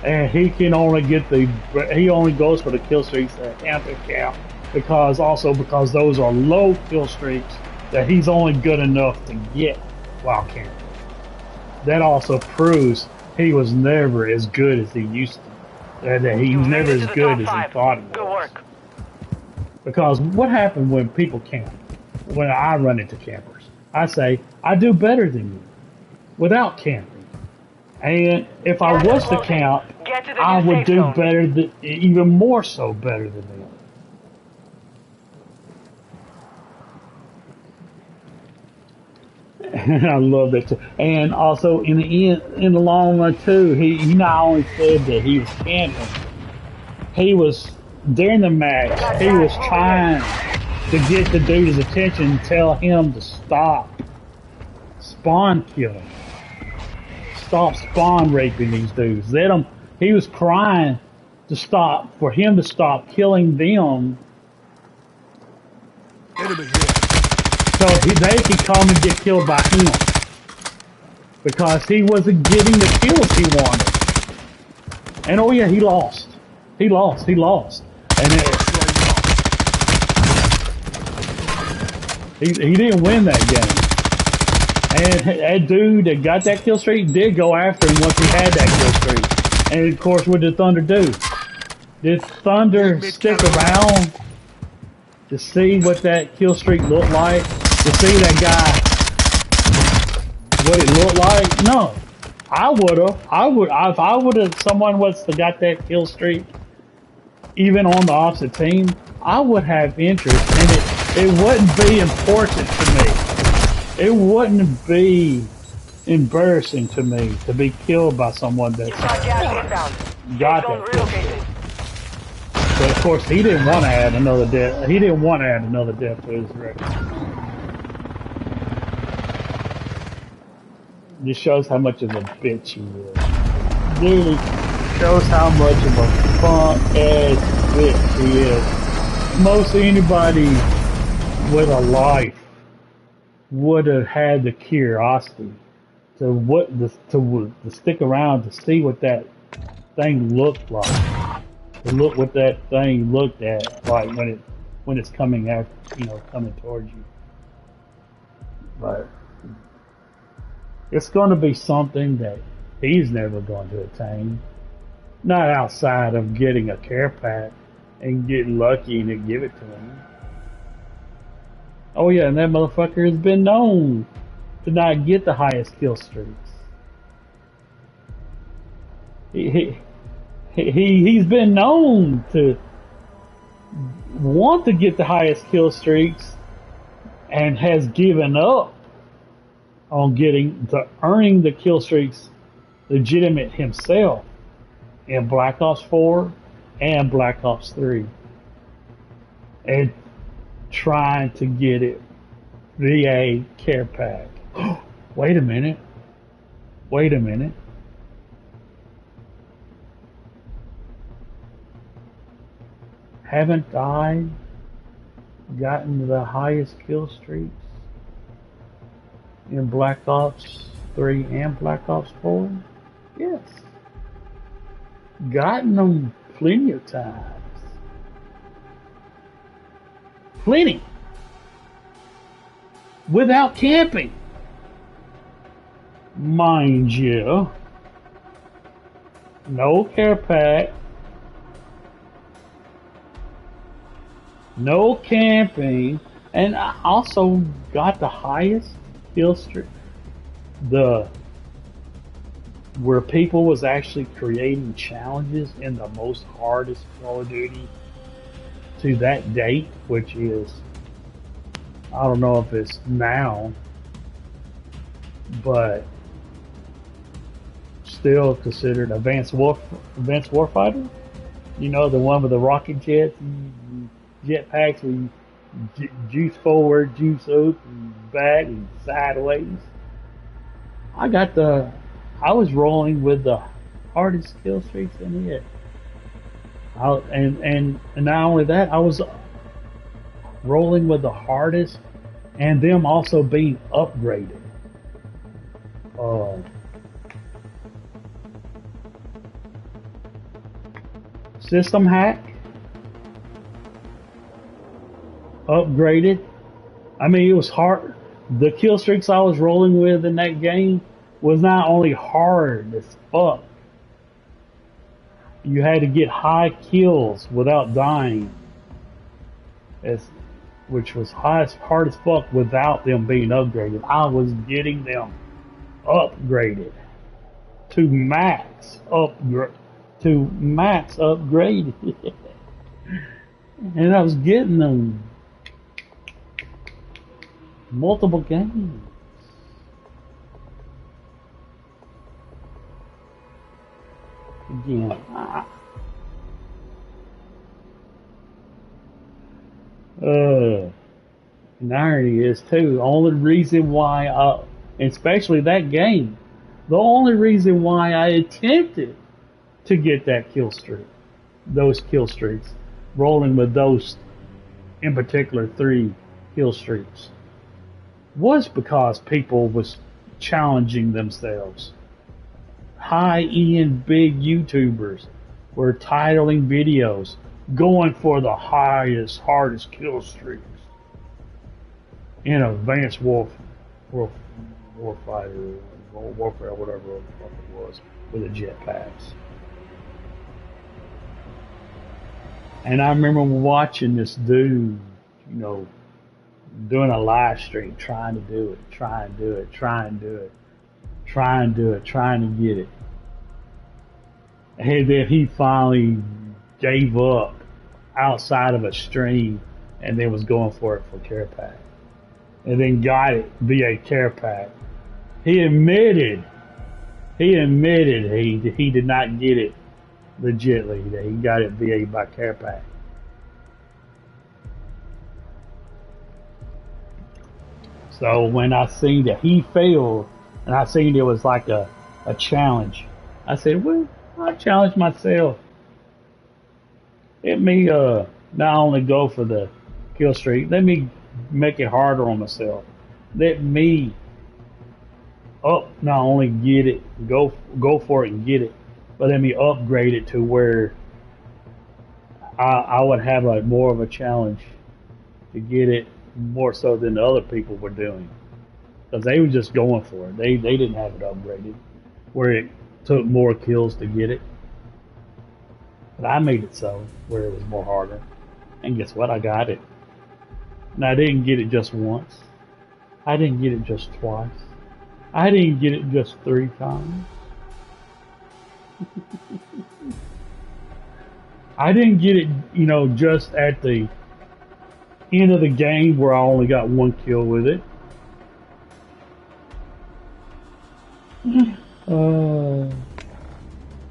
[SPEAKER 1] And he can only he only goes for the kill streaks at camping camp because those are low kill streaks that he's only good enough to get while camping. That also proves he was never as good as he used to. That he was never as good as he thought he was.
[SPEAKER 3] Good work.
[SPEAKER 1] Because what happened when people camp? When I run into campers, I say, I do better than you without camping. And if I was to camp, I would do better than, even more so better than them. And I love that too. And also in the end, in the long run too, he not only said that he was camping, he was during the match, he was trying to get the dude's attention and tell him to stop spawn killing. Stop spawn raping these dudes. Let him, he was crying to stop, for him to stop killing them
[SPEAKER 9] Enemy here.
[SPEAKER 1] so they could come and get killed by him. Because he wasn't getting the kills he wanted. And oh yeah, he lost. He lost. And he didn't win that game. And that dude that got that kill streak did go after him once he had that kill streak. And of course, what did Thunder do? Did Thunder stick around to see what that kill streak looked like? To see that guy, what it looked like? No. I would have. If I would have, someone was got that kill streak, even on the opposite team, I would have interest in it. It wouldn't be important to me. It wouldn't be embarrassing to me to be killed by someone that got that. But of course, he didn't want to add another death. He didn't want to add another death to his record. This shows how much of a bitch he is. Really shows how much of a punk ass bitch he is. Most anybody with a life would have had the curiosity to stick around to see what that thing looked like, to look what that thing looked at like when it's coming at coming towards you. But it's going to be something that he's never going to attain, not outside of getting a care pack and getting lucky and they give it to him. Oh yeah, and that motherfucker has been known to not get the highest kill streaks. He's been known to want to get the highest kill streaks and has given up on earning the kill streaks legitimate himself in Black Ops 4 and Black Ops 3. And trying to get it via care pack. Wait a minute. Haven't I gotten the highest kill streaks in Black Ops 3 and Black Ops 4? Yes. Gotten them plenty of times. Plenty. Without camping. Mind you. No care pack. No camping. And I also got the highest kill streak. Where people was actually creating challenges in the most hardest Call of Duty to that date, which is, I don't know if it's now, but still considered Advanced Warfighter. You know, the one with the rocket jets and jetpacks where you juice forward, juice out, and back and sideways. I was rolling with the hardest kill streaks in it. And not only that, I was rolling with the hardest, and them also being upgraded. System hack, upgraded. I mean, it was hard. The kill streaks I was rolling with in that game was not only hard as fuck. You had to get high kills without dying, which was hard as fuck without them being upgraded. I was getting them upgraded to max upgraded, and I was getting them multiple games. again, and the irony is too, the only reason why especially that game, the only reason why I attempted to get that kill streak, those kill streaks, rolling with those, in particular 3 kill streaks, was because people was challenging themselves. High-end big YouTubers were titling videos going for the highest, hardest kill streaks in advanced warfare, whatever the fuck it was, with the jetpacks. And I remember watching this dude, doing a live stream, trying to do it, trying to get it. And then he finally gave up outside of a stream and then was going for it for care pack. And then got it via care pack. He admitted he did not get it legitly, that he got it via by care pack. So when I seen that he failed, and I seen it was like a challenge, I said, well, I'll challenge myself. Let me not only go for the kill streak, let me make it harder on myself. Let me not only get it, go for it and get it, but let me upgrade it to where I would have more of a challenge to get it, more so than the other people were doing, because they were just going for it. They didn't have it upgraded where it took more kills to get it, but I made it so where it was more harder. And guess what? I got it. And I didn't get it just once. I didn't get it just twice. I didn't get it just 3 times. I didn't get it, just at the end of the game where I only got 1 kill with it.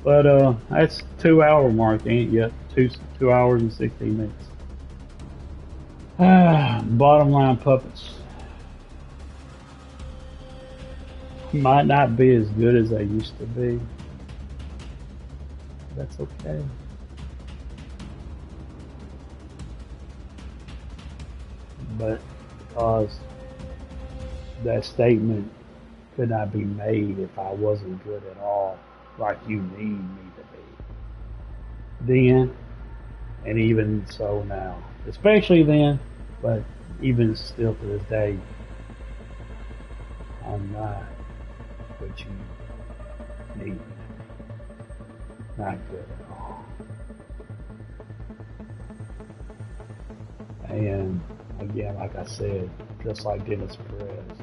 [SPEAKER 1] But that's 2-hour mark, ain't yet? 2 hours and 16 minutes. Bottom line, puppets. Might not be as good as they used to be. That's okay. But because that statement could not be made if I wasn't good at all, like you need me to be. Then, and even so now. Especially then, but even still to this day, I'm not what you need. Not good at all. And again, like I said, just like Dennis Perez,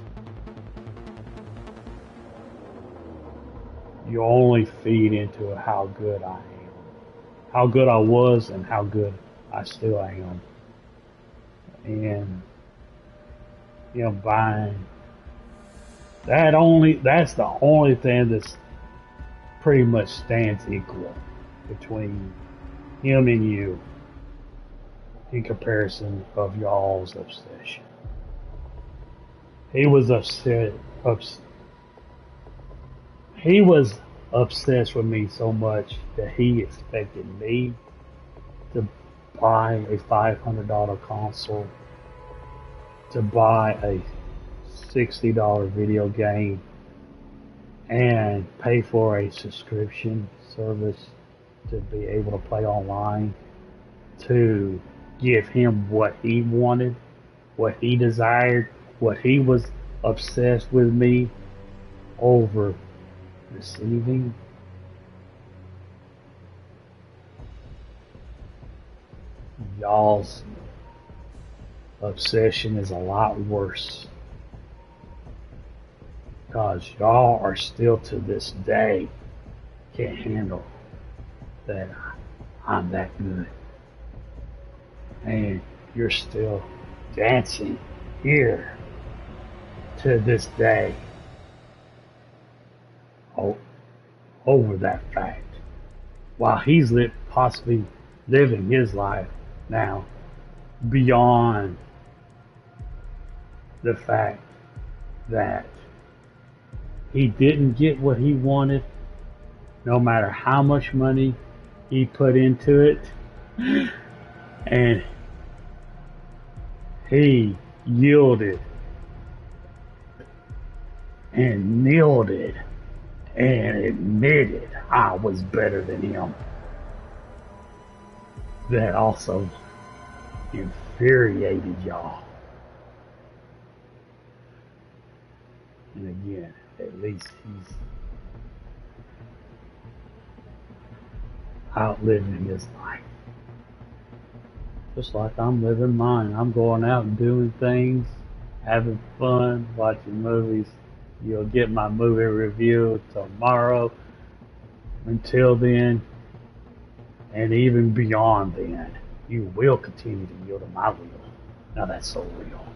[SPEAKER 1] you only feed into how good I am, how good I was, and how good I still am. And buying that's the only thing that's pretty much stands equal between him and you in comparison of y'all's obsession. He was obsessed with me so much that he expected me to buy a $500 console, to buy a $60 video game, and pay for a subscription service to be able to play online, to give him what he wanted, what he desired, what he was obsessed with me over receiving. Y'all's obsession is a lot worse, because y'all are still to this day can't handle that I'm that good, and you're still dancing here to this day over that fact. while he's possibly living his life now beyond the fact that he didn't get what he wanted, no matter how much money he put into it, and he yielded and kneeled it and admitted I was better than him. That also infuriated y'all. And again, at least he's outliving his life. Just like I'm living mine. I'm going out and doing things, having fun, watching movies. You'll get my movie review tomorrow. Until then, and even beyond then, you will continue to yield to my will. Now that's so real.